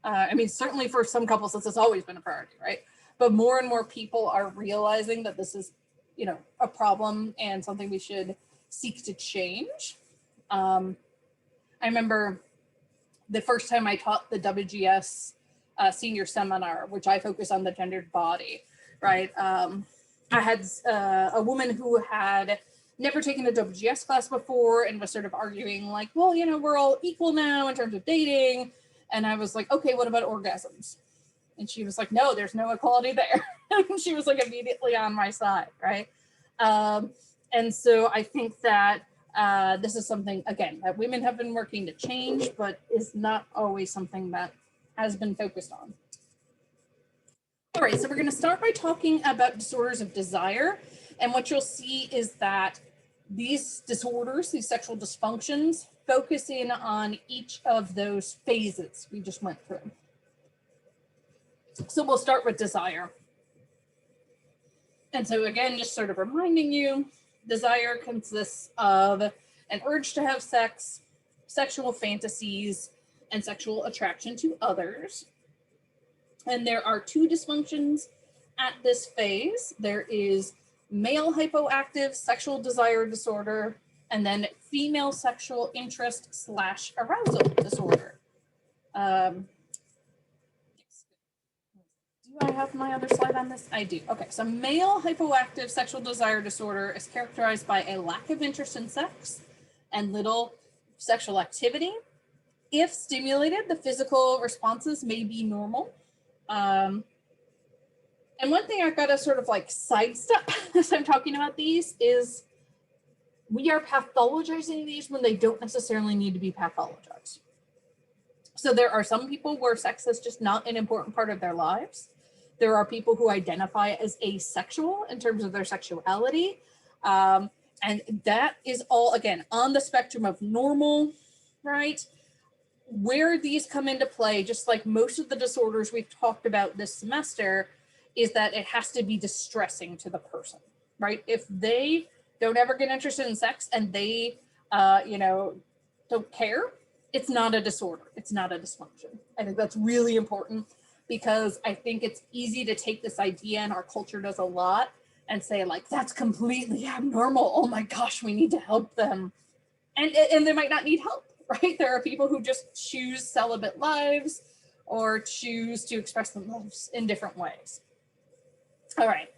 I mean, certainly for some couples, this has always been a priority, right? But more and more people are realizing that this is, you know, a problem and something we should seek to change. I remember the first time I taught the WGS senior seminar, which I focus on the gendered body, right? I had a woman who had never taken a WGS class before and was sort of arguing like, well, you know, we're all equal now in terms of dating. And I was like, okay, what about orgasms? And she was like, no, there's no equality there. And she was like immediately on my side, right? And so I think that this is something, again, that women have been working to change, but is not always something that has been focused on. All right, so we're going to start by talking about disorders of desire. And what you'll see is that these disorders, these sexual dysfunctions, focus in on each of those phases we just went through. So we'll start with desire. And so again, just sort of reminding you, desire consists of an urge to have sex, sexual fantasies, and sexual attraction to others. And there are two dysfunctions at this phase. There is male hypoactive sexual desire disorder, and then female sexual interest / arousal disorder. Do I have my other slide on this? I do. Okay, so male hypoactive sexual desire disorder is characterized by a lack of interest in sex and little sexual activity. If stimulated, the physical responses may be normal. And one thing I've got to sort of like sidestep as I'm talking about these is we are pathologizing these when they don't necessarily need to be pathologized. So there are some people where sex is just not an important part of their lives. There are people who identify as asexual in terms of their sexuality. And that is all, again, on the spectrum of normal, right? Where these come into play, just like most of the disorders we've talked about this semester, is that it has to be distressing to the person, right? If they don't ever get interested in sex and they, you know, don't care, it's not a disorder. It's not a dysfunction. I think that's really important because I think it's easy to take this idea, and our culture does a lot, and say like, that's completely abnormal. Oh my gosh, we need to help them. And they might not need help, right? There are people who just choose celibate lives or choose to express themselves in different ways. All right.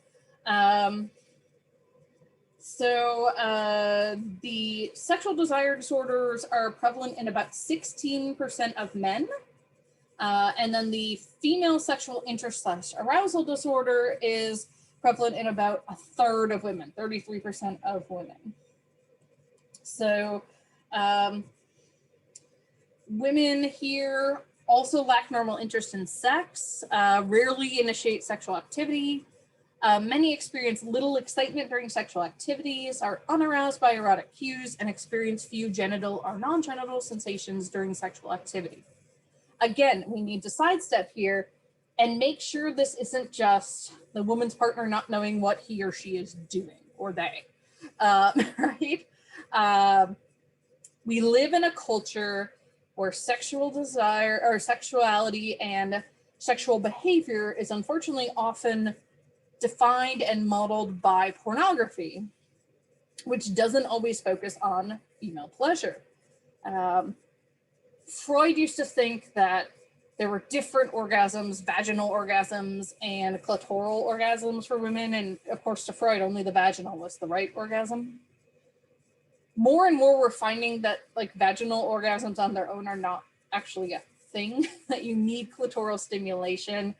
The sexual desire disorders are prevalent in about 16% of men. And then the female sexual interest / arousal disorder is prevalent in about a third of women, 33% of women. So women here also lack normal interest in sex, rarely initiate sexual activity. Many experience little excitement during sexual activities, are unaroused by erotic cues, and experience few genital or non-genital sensations during sexual activity. Again, we need to sidestep here and make sure this isn't just the woman's partner not knowing what he or she is doing, or they, right? We live in a culture where sexual desire or sexuality and sexual behavior is unfortunately often defined and modeled by pornography, which doesn't always focus on female pleasure. Freud used to think that there were different orgasms, vaginal orgasms and clitoral orgasms for women. And of course, to Freud, only the vaginal was the right orgasm. More and more, we're finding that like vaginal orgasms on their own are not actually a thing, that you need clitoral stimulation.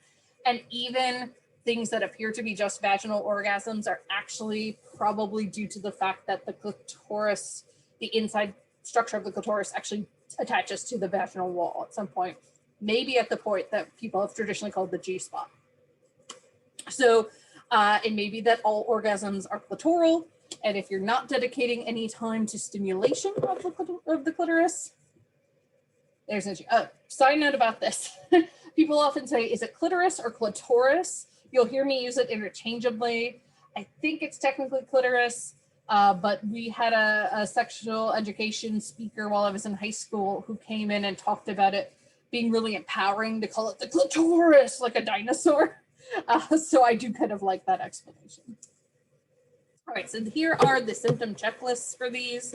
And even things that appear to be just vaginal orgasms are actually probably due to the fact that the clitoris, the inside structure of the clitoris actually attaches to the vaginal wall at some point, maybe at the point that people have traditionally called the G-spot. So it may be that all orgasms are clitoral, and if you're not dedicating any time to stimulation of the clitoris, there's an issue. Side note about this. People often say, is it clitoris or clitoris? You'll hear me use it interchangeably. I think it's technically clitoris, but we had a sexual education speaker while I was in high school who came in and talked about it being really empowering to call it the clitoris, like a dinosaur. So I do kind of like that explanation. All right, so here are the symptom checklists for these.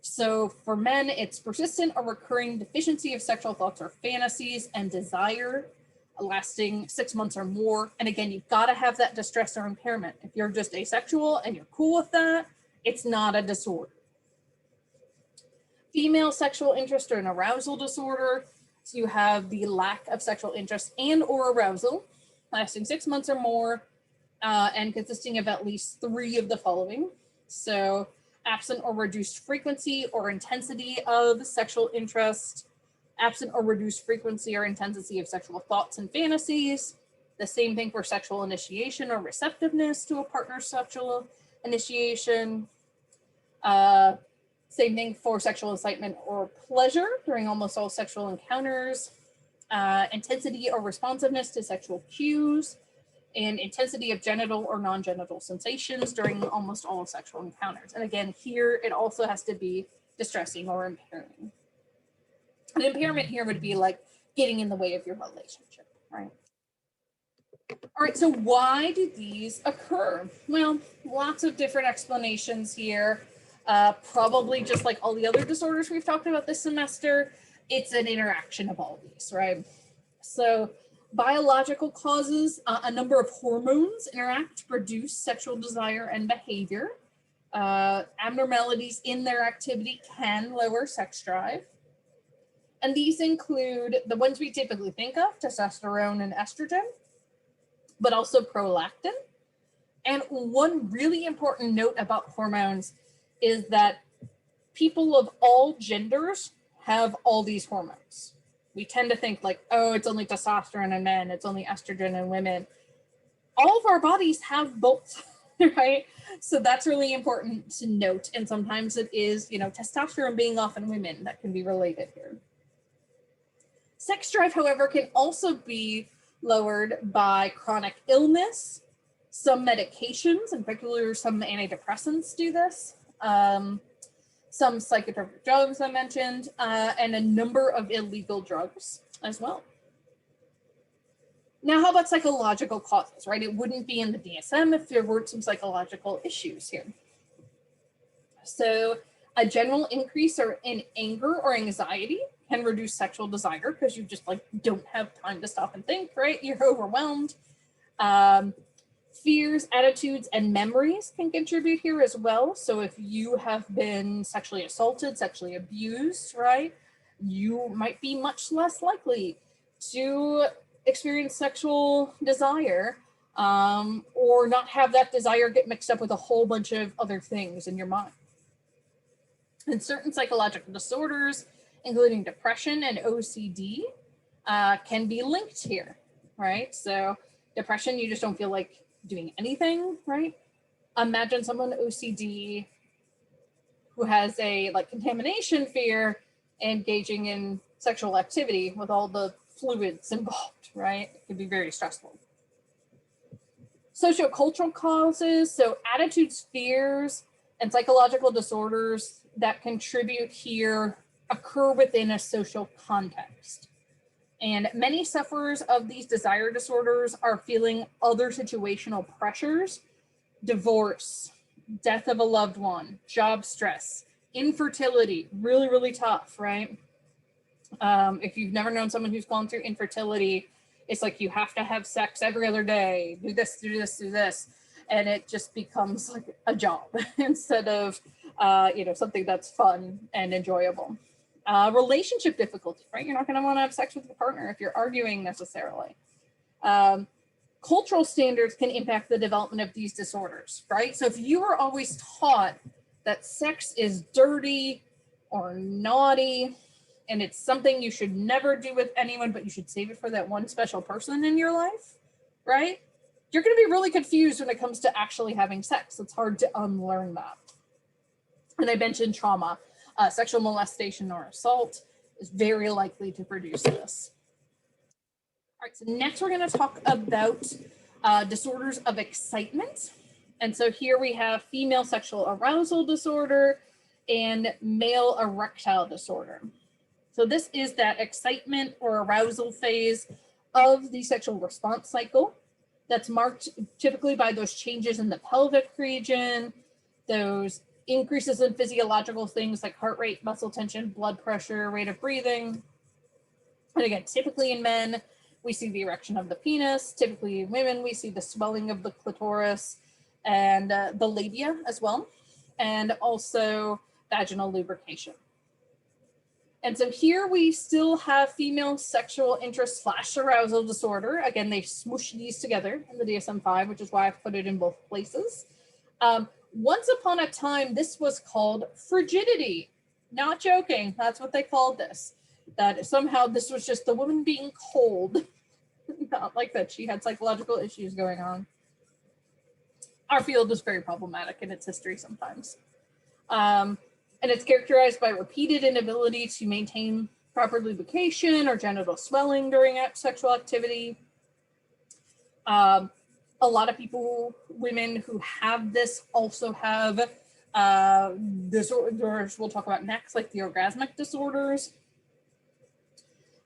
So for men, it's persistent or recurring deficiency of sexual thoughts or fantasies and desire lasting 6 months or more. And again, you've got to have that distress or impairment. If you're just asexual and you're cool with that, it's not a disorder. Female sexual interest or an arousal disorder. So you have the lack of sexual interest and or arousal lasting 6 months or more and consisting of at least 3 of the following. So absent or reduced frequency or intensity of sexual interest, absent or reduced frequency or intensity of sexual thoughts and fantasies. The same thing for sexual initiation or receptiveness to a partner's sexual initiation. Same thing for sexual excitement or pleasure during almost all sexual encounters. Intensity or responsiveness to sexual cues, and intensity of genital or non-genital sensations during almost all sexual encounters. And again, here it also has to be distressing or impairing. An impairment here would be like getting in the way of your relationship, right? All right, so why do these occur? Well, lots of different explanations here. Probably just like all the other disorders we've talked about this semester, it's an interaction of all these, right? So biological causes, a number of hormones interact to produce sexual desire and behavior. Abnormalities in their activity can lower sex drive. And these include the ones we typically think of, testosterone and estrogen, but also prolactin. And one really important note about hormones is that people of all genders have all these hormones. We tend to think like, oh, it's only testosterone in men, it's only estrogen in women. All of our bodies have both, right? So that's really important to note. And sometimes it is, testosterone being off in women that can be related here. Sex drive, however, can also be lowered by chronic illness. Some medications, in particular some antidepressants, do this. Some psychotropic drugs I mentioned, and a number of illegal drugs as well. Now, how about psychological causes, right? It wouldn't be in the DSM if there weren't some psychological issues here. So a general increase in anger or anxiety can reduce sexual desire because you just don't have time to stop and think, right? You're overwhelmed. Fears, attitudes, and memories can contribute here as well. So if you have been sexually assaulted, sexually abused, right, you might be much less likely to experience sexual desire or not have that desire get mixed up with a whole bunch of other things in your mind. And certain psychological disorders, including depression and OCD, can be linked here, right? So depression, you just don't feel like doing anything, right? Imagine someone OCD who has a contamination fear engaging in sexual activity with all the fluids involved, right? It can be very stressful. Sociocultural causes, so attitudes, fears, and psychological disorders that contribute here occur within a social context. And many sufferers of these desire disorders are feeling other situational pressures, divorce, death of a loved one, job stress, infertility, really, really tough, right? If you've never known someone who's gone through infertility, it's like you have to have sex every other day, do this, do this, do this. And it just becomes like a job instead of, something that's fun and enjoyable. Relationship difficulty, right? You're not going to want to have sex with your partner if you're arguing necessarily. Cultural standards can impact the development of these disorders, right? So if you were always taught that sex is dirty or naughty, and it's something you should never do with anyone, but you should save it for that one special person in your life, right? You're going to be really confused when it comes to actually having sex. It's hard to unlearn that. And I mentioned trauma. Sexual molestation or assault is very likely to produce this. All right, so next we're going to talk about disorders of excitement. And so here we have female sexual arousal disorder and male erectile disorder. So this is that excitement or arousal phase of the sexual response cycle that's marked typically by those changes in the pelvic region, those increases in physiological things like heart rate, muscle tension, blood pressure, rate of breathing. And again, typically in men, we see the erection of the penis. Typically in women, we see the swelling of the clitoris and the labia as well, and also vaginal lubrication. And so here we still have female sexual interest / arousal disorder. Again, they smoosh these together in the DSM-5, which is why I've put it in both places. Once upon a time, this was called frigidity. Not joking, that's what they called this. That somehow this was just the woman being cold. Not like that she had psychological issues going on. Our field is very problematic in its history sometimes. And it's characterized by repeated inability to maintain proper lubrication or genital swelling during sexual activity. A lot of people, women who have this also have disorders we'll talk about next, like the orgasmic disorders.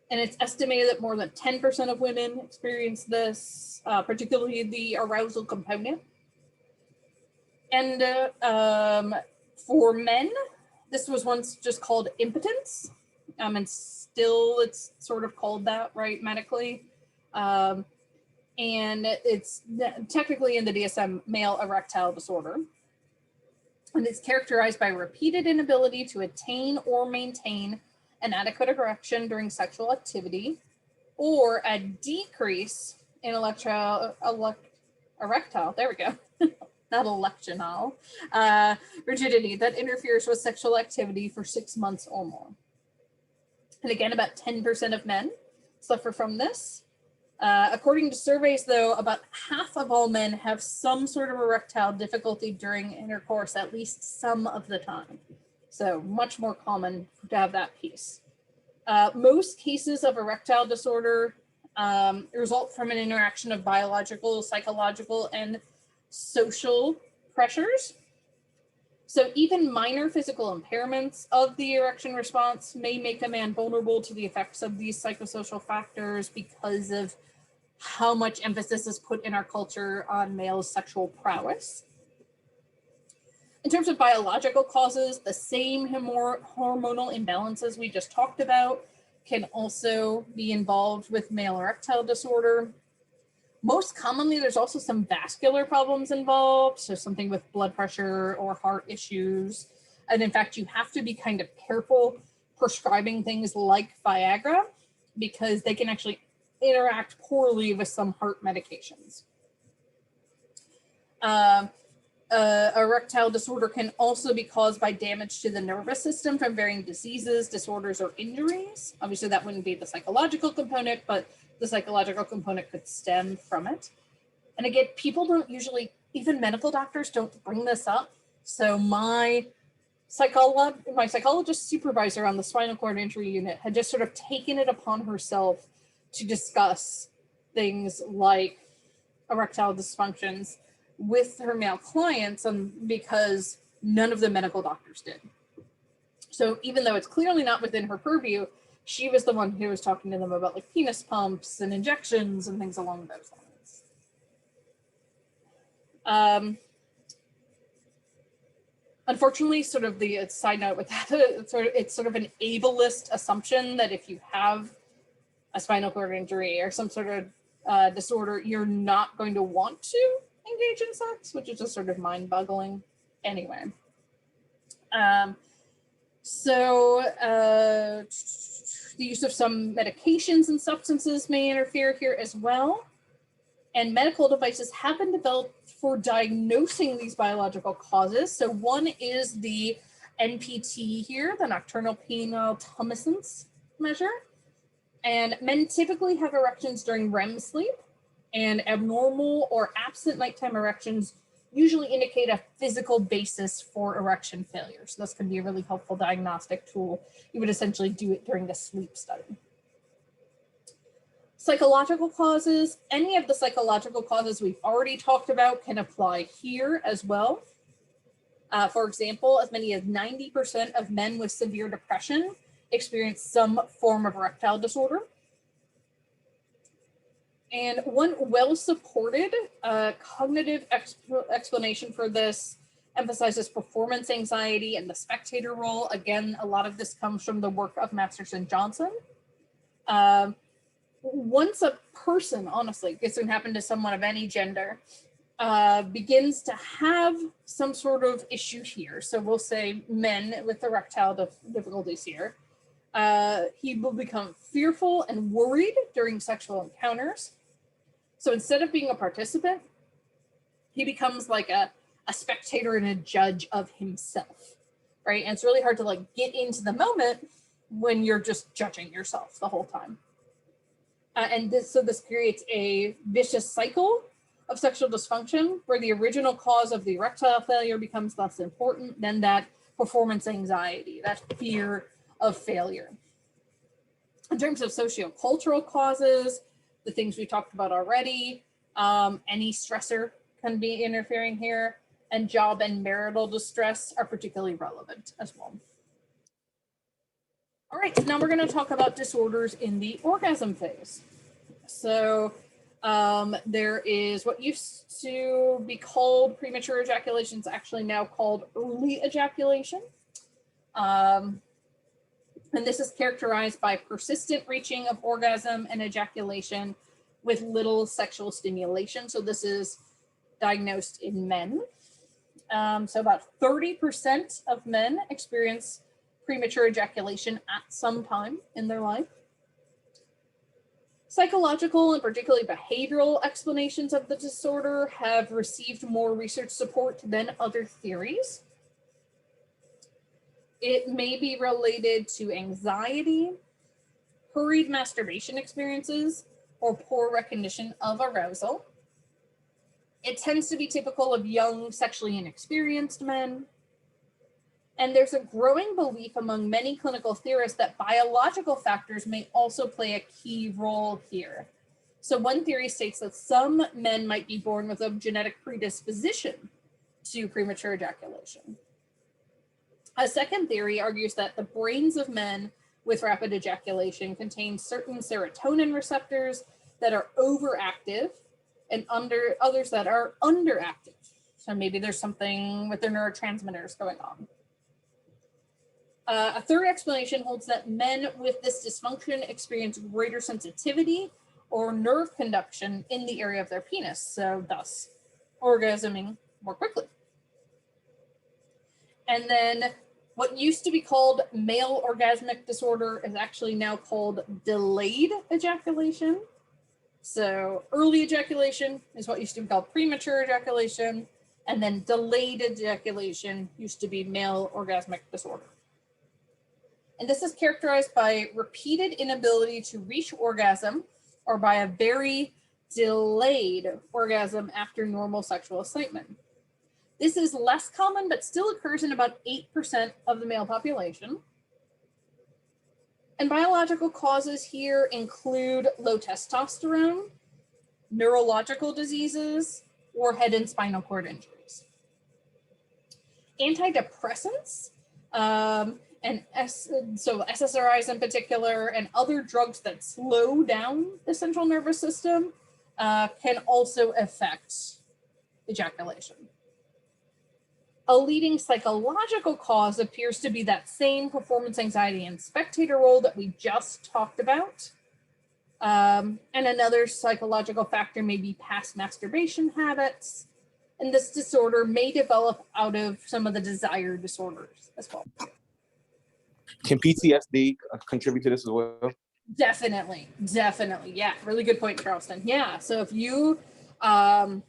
And it's estimated that more than 10% of women experience this, particularly the arousal component. And for men, this was once just called impotence, and still it's sort of called that, right, medically. And it's technically in the DSM, male erectile disorder. And it's characterized by repeated inability to attain or maintain an adequate erection during sexual activity, or a decrease in erectile, there we go. Not electional, rigidity that interferes with sexual activity for 6 months or more. And again, about 10% of men suffer from this. According to surveys, though, about half of all men have some sort of erectile difficulty during intercourse at least some of the time. So much more common to have that piece. Most cases of erectile disorder result from an interaction of biological, psychological, and social pressures. So even minor physical impairments of the erection response may make a man vulnerable to the effects of these psychosocial factors because of how much emphasis is put in our culture on male sexual prowess. In terms of biological causes, the same hormonal imbalances we just talked about can also be involved with male erectile disorder. Most commonly, there's also some vascular problems involved, so something with blood pressure or heart issues. And in fact, you have to be kind of careful prescribing things like Viagra because they can actually interact poorly with some heart medications. Erectile disorder can also be caused by damage to the nervous system from varying diseases, disorders, or injuries. Obviously, that wouldn't be the psychological component, but the psychological component could stem from it. And again, people don't usually, even medical doctors don't bring this up. So my psychologist supervisor on the spinal cord injury unit had just sort of taken it upon herself to discuss things like erectile dysfunctions with her male clients, and because none of the medical doctors did. So even though it's clearly not within her purview, she was the one who was talking to them about like penis pumps and injections and things along those lines. Unfortunately, sort of the side note with that, it's sort of an ableist assumption that if you have a spinal cord injury or some sort of disorder, you're not going to want to engage in sex, which is just sort of mind-boggling. Anyway, the use of some medications and substances may interfere here as well. And medical devices have been developed for diagnosing these biological causes. So one is the NPT here, the nocturnal penile tumescence measure. And men typically have erections during REM sleep, and abnormal or absent nighttime erections usually indicate a physical basis for erection failure. So this can be a really helpful diagnostic tool. You would essentially do it during the sleep study. Psychological causes, any of the psychological causes we've already talked about can apply here as well. For example, as many as 90% of men with severe depression experience some form of erectile disorder. And one well-supported cognitive explanation for this emphasizes performance anxiety and the spectator role. Again, a lot of this comes from the work of Masterson Johnson. Once a person, honestly, this can happen to someone of any gender, begins to have some sort of issue here. So we'll say men with erectile difficulties here. He will become fearful and worried during sexual encounters. So instead of being a participant, he becomes like a spectator and a judge of himself, right? And it's really hard to like get into the moment when you're just judging yourself the whole time. So this creates a vicious cycle of sexual dysfunction where the original cause of the erectile failure becomes less important than that performance anxiety, that fear of failure. In terms of sociocultural causes, the things we talked about already, any stressor can be interfering here, and job and marital distress are particularly relevant as well. All right, so now we're going to talk about disorders in the orgasm phase. So there is what used to be called premature ejaculation, is actually now called early ejaculation. And this is characterized by persistent reaching of orgasm and ejaculation with little sexual stimulation. So this is diagnosed in men. So about 30% of men experience premature ejaculation at some time in their life. Psychological and particularly behavioral explanations of the disorder have received more research support than other theories. It may be related to anxiety, hurried masturbation experiences, or poor recognition of arousal. It tends to be typical of young, sexually inexperienced men. And there's a growing belief among many clinical theorists that biological factors may also play a key role here. So one theory states that some men might be born with a genetic predisposition to premature ejaculation. A second theory argues that the brains of men with rapid ejaculation contain certain serotonin receptors that are overactive and others that are underactive. So maybe there's something with their neurotransmitters going on. A third explanation holds that men with this dysfunction experience greater sensitivity or nerve conduction in the area of their penis, so thus orgasming more quickly. And then what used to be called male orgasmic disorder is actually now called delayed ejaculation. So early ejaculation is what used to be called premature ejaculation, and then delayed ejaculation used to be male orgasmic disorder. And this is characterized by repeated inability to reach orgasm or by a very delayed orgasm after normal sexual excitement. This is less common, but still occurs in about 8% of the male population. And biological causes here include low testosterone, neurological diseases, or head and spinal cord injuries. Antidepressants, so SSRIs in particular, and other drugs that slow down the central nervous system can also affect ejaculation. A leading psychological cause appears to be that same performance anxiety and spectator role that we just talked about. And another psychological factor may be past masturbation habits. And this disorder may develop out of some of the desire disorders as well.
Can PTSD contribute to this as well?
Definitely. Yeah, really good point, Charleston. Yeah, so if you are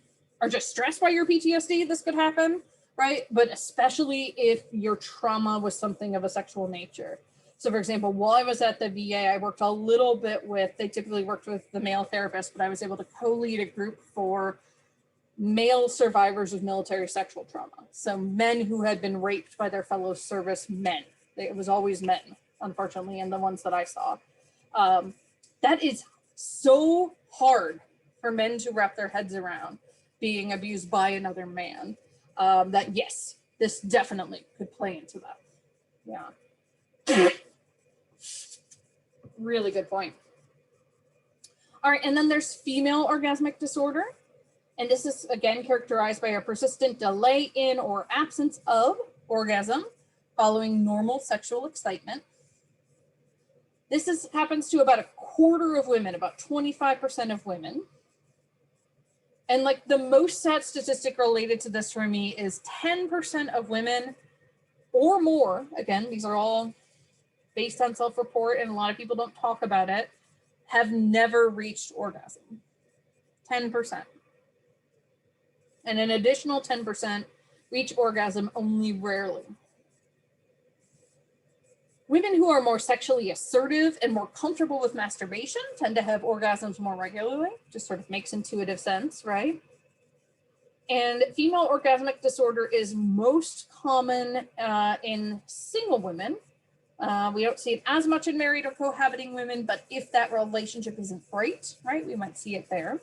just stressed by your PTSD, this could happen, right? But especially if your trauma was something of a sexual nature. So for example, while I was at the VA, I worked a little bit they typically worked with the male therapist, but I was able to co-lead a group for male survivors of military sexual trauma. So men who had been raped by their fellow service men. It was always men, unfortunately, and the ones that I saw. That is so hard for men to wrap their heads around being abused by another man, that yes, this definitely could play into that. Yeah. Really good point. All right, and then there's female orgasmic disorder. And this is, again, characterized by a persistent delay in or absence of orgasm following normal sexual excitement. This happens to about a quarter of women, about 25% of women. And like the most sad statistic related to this for me is 10% of women or more, again, these are all based on self-report and a lot of people don't talk about it, have never reached orgasm. 10%. And an additional 10% reach orgasm only rarely. Women who are more sexually assertive and more comfortable with masturbation tend to have orgasms more regularly. Just sort of makes intuitive sense, right? And female orgasmic disorder is most common in single women. We don't see it as much in married or cohabiting women, but if that relationship isn't great, right, we might see it there.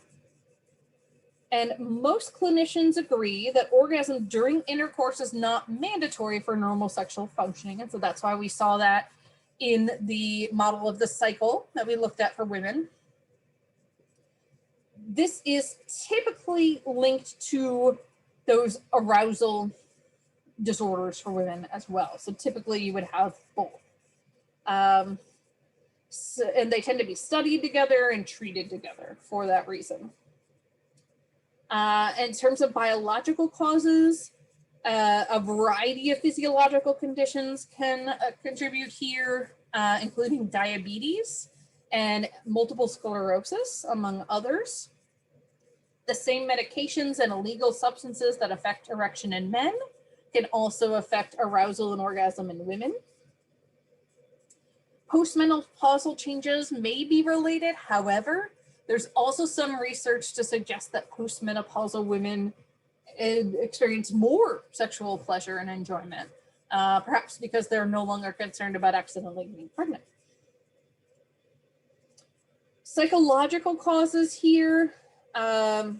And most clinicians agree that orgasm during intercourse is not mandatory for normal sexual functioning. And so that's why we saw that in the model of the cycle that we looked at for women. This is typically linked to those arousal disorders for women as well. So typically you would have both. And they tend to be studied together and treated together for that reason. In terms of biological causes, a variety of physiological conditions can contribute here, including diabetes and multiple sclerosis, among others. The same medications and illegal substances that affect erection in men can also affect arousal and orgasm in women. Postmenopausal changes may be related. However, there's also some research to suggest that postmenopausal women experience more sexual pleasure and enjoyment, perhaps because they're no longer concerned about accidentally getting pregnant. Psychological causes here, all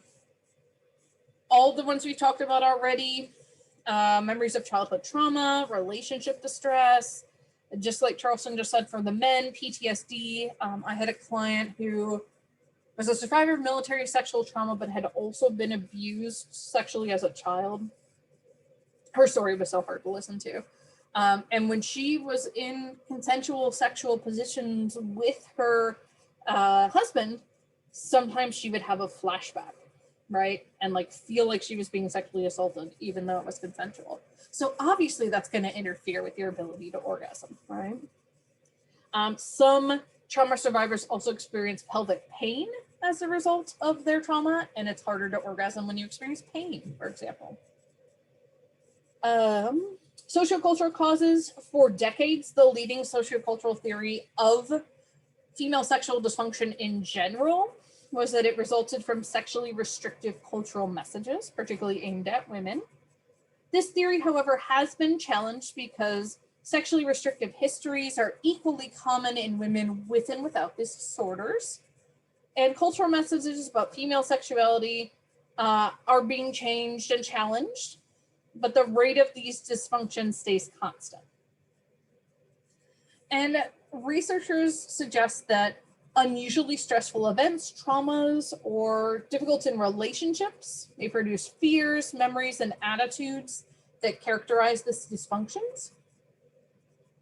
the ones we've talked about already, memories of childhood trauma, relationship distress, just like Charleston just said for the men, PTSD. I had a client who was a survivor of military sexual trauma, but had also been abused sexually as a child. Her story was so hard to listen to. And when she was in consensual sexual positions with her husband, sometimes she would have a flashback, right? And like feel like she was being sexually assaulted, even though it was consensual. So obviously that's going to interfere with your ability to orgasm, right? Some trauma survivors also experience pelvic pain as a result of their trauma, and it's harder to orgasm when you experience pain, for example. Sociocultural causes. For decades, the leading sociocultural theory of female sexual dysfunction in general was that it resulted from sexually restrictive cultural messages, particularly aimed at women. This theory, however, has been challenged because sexually restrictive histories are equally common in women with and without these disorders. And cultural messages about female sexuality are being changed and challenged, but the rate of these dysfunctions stays constant. And researchers suggest that unusually stressful events, traumas, or difficulties in relationships may produce fears, memories, and attitudes that characterize these dysfunctions.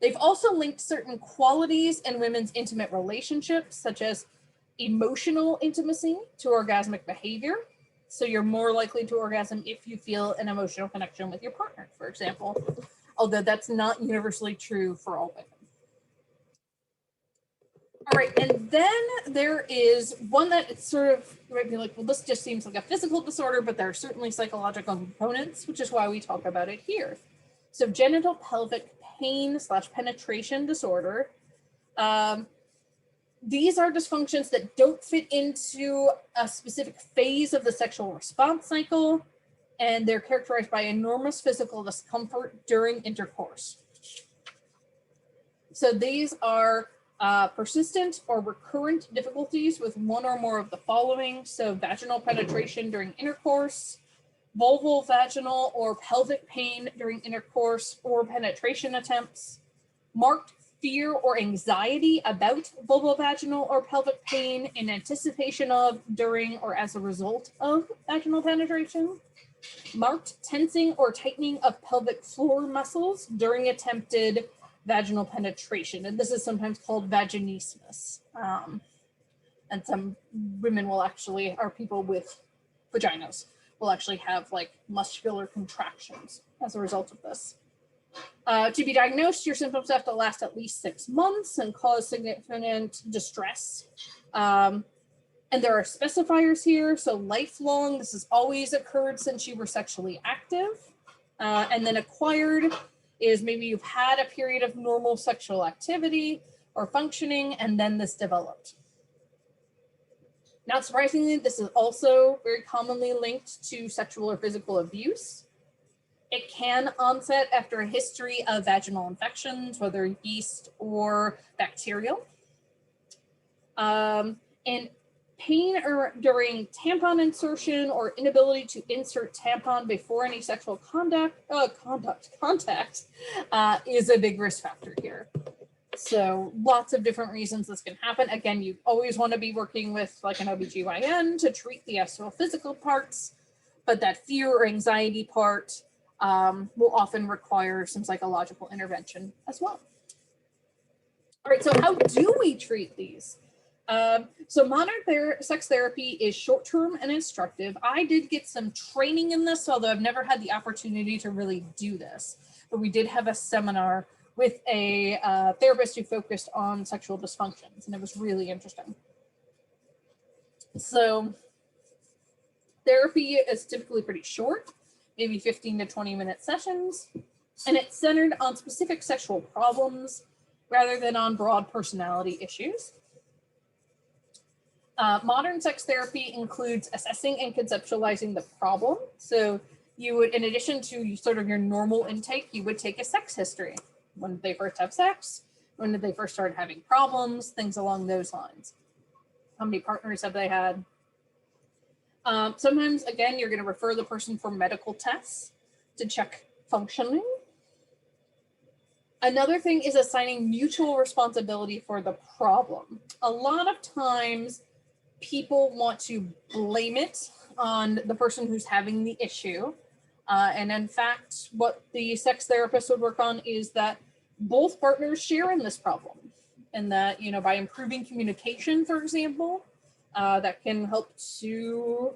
They've also linked certain qualities in women's intimate relationships, such as emotional intimacy, to orgasmic behavior. So you're more likely to orgasm if you feel an emotional connection with your partner, for example, although that's not universally true for all women. All right, and then there is one that it's sort of, you might be like, well, this just seems like a physical disorder, but there are certainly psychological components, which is why we talk about it here. So genital pelvic pain / penetration disorder. These are dysfunctions that don't fit into a specific phase of the sexual response cycle, and they're characterized by enormous physical discomfort during intercourse. So these are Persistent or recurrent difficulties with one or more of the following. So vaginal penetration during intercourse, vulval, vaginal, or pelvic pain during intercourse or penetration attempts, marked fear or anxiety about vulvovaginal or pelvic pain in anticipation of, during, or as a result of vaginal penetration, marked tensing or tightening of pelvic floor muscles during attempted vaginal penetration. And this is sometimes called vaginismus. And some women will actually, or people with vaginas, will actually have like muscular contractions as a result of this. To be diagnosed, your symptoms have to last at least 6 months and cause significant distress. And there are specifiers here. So lifelong, this has always occurred since you were sexually active. And then acquired is maybe you've had a period of normal sexual activity or functioning, and then this developed. Not surprisingly, this is also very commonly linked to sexual or physical abuse. It can onset after a history of vaginal infections, whether yeast or bacterial. And pain or during tampon insertion or inability to insert tampon before any sexual contact is a big risk factor here. So lots of different reasons this can happen. Again, you always want to be working with like an OBGYN to treat the actual physical parts, but that fear or anxiety part will often require some psychological intervention as well. All right, so how do we treat these? So modern sex therapy is short-term and instructive. I did get some training in this, although I've never had the opportunity to really do this. But we did have a seminar with a therapist who focused on sexual dysfunctions, and it was really interesting. So therapy is typically pretty short, maybe 15 to 20-minute sessions, and it's centered on specific sexual problems rather than on broad personality issues. Modern sex therapy includes assessing and conceptualizing the problem. So you would, in addition to sort of your normal intake, you would take a sex history. When did they first have sex? When did they first start having problems? Things along those lines. How many partners have they had? Sometimes, again, you're going to refer the person for medical tests to check functioning. Another thing is assigning mutual responsibility for the problem. A lot of times, people want to blame it on the person who's having the issue. And in fact, what the sex therapist would work on is that both partners share in this problem. And that, you know, by improving communication, for example, that can help to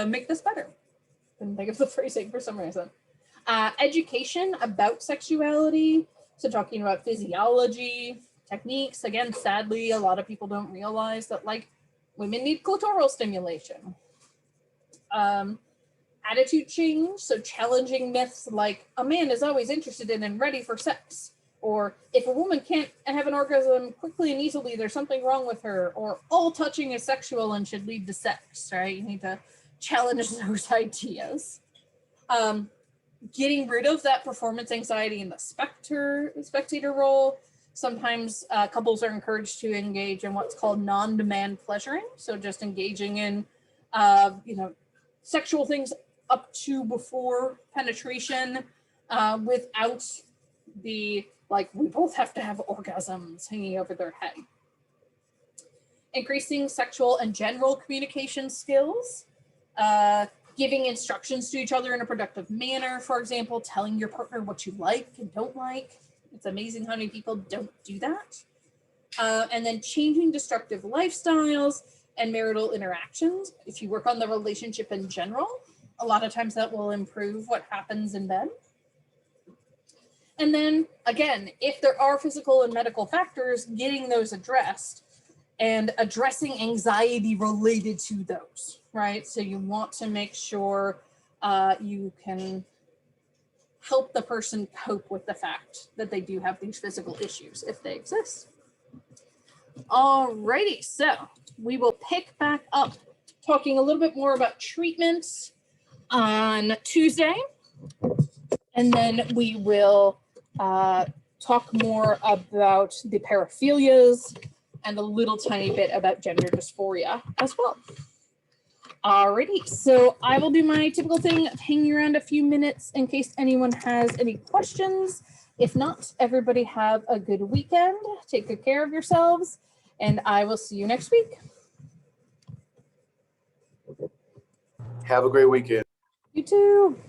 make this better. Couldn't think of the phrasing for some reason. Education about sexuality. So talking about physiology, techniques. Again, sadly, a lot of people don't realize that like women need clitoral stimulation. Attitude change, so challenging myths like a man is always interested in and ready for sex, or if a woman can't have an orgasm quickly and easily, there's something wrong with her, or all touching is sexual and should lead to sex, right? You need to challenge those ideas. Getting rid of that performance anxiety in the spectator role. Sometimes couples are encouraged to engage in what's called non-demand pleasuring. So just engaging in, sexual things up to before penetration without the, like, we both have to have orgasms hanging over their head. Increasing sexual and general communication skills. Giving instructions to each other in a productive manner, for example, telling your partner what you like and don't like. It's amazing how many people don't do that. And then changing destructive lifestyles and marital interactions. If you work on the relationship in general, a lot of times that will improve what happens in bed. And then again, if there are physical and medical factors, getting those addressed and addressing anxiety related to those, right? So you want to make sure you can help the person cope with the fact that they do have these physical issues if they exist. Alrighty, so we will pick back up talking a little bit more about treatments on Tuesday, and then we will talk talk more about the paraphilias and a little tiny bit about gender dysphoria as well. Alrighty, so I will do my typical thing of hanging around a few minutes in case anyone has any questions. If not, everybody have a good weekend. Take good care of yourselves, and I will see you next week.
Have a great weekend.
You too.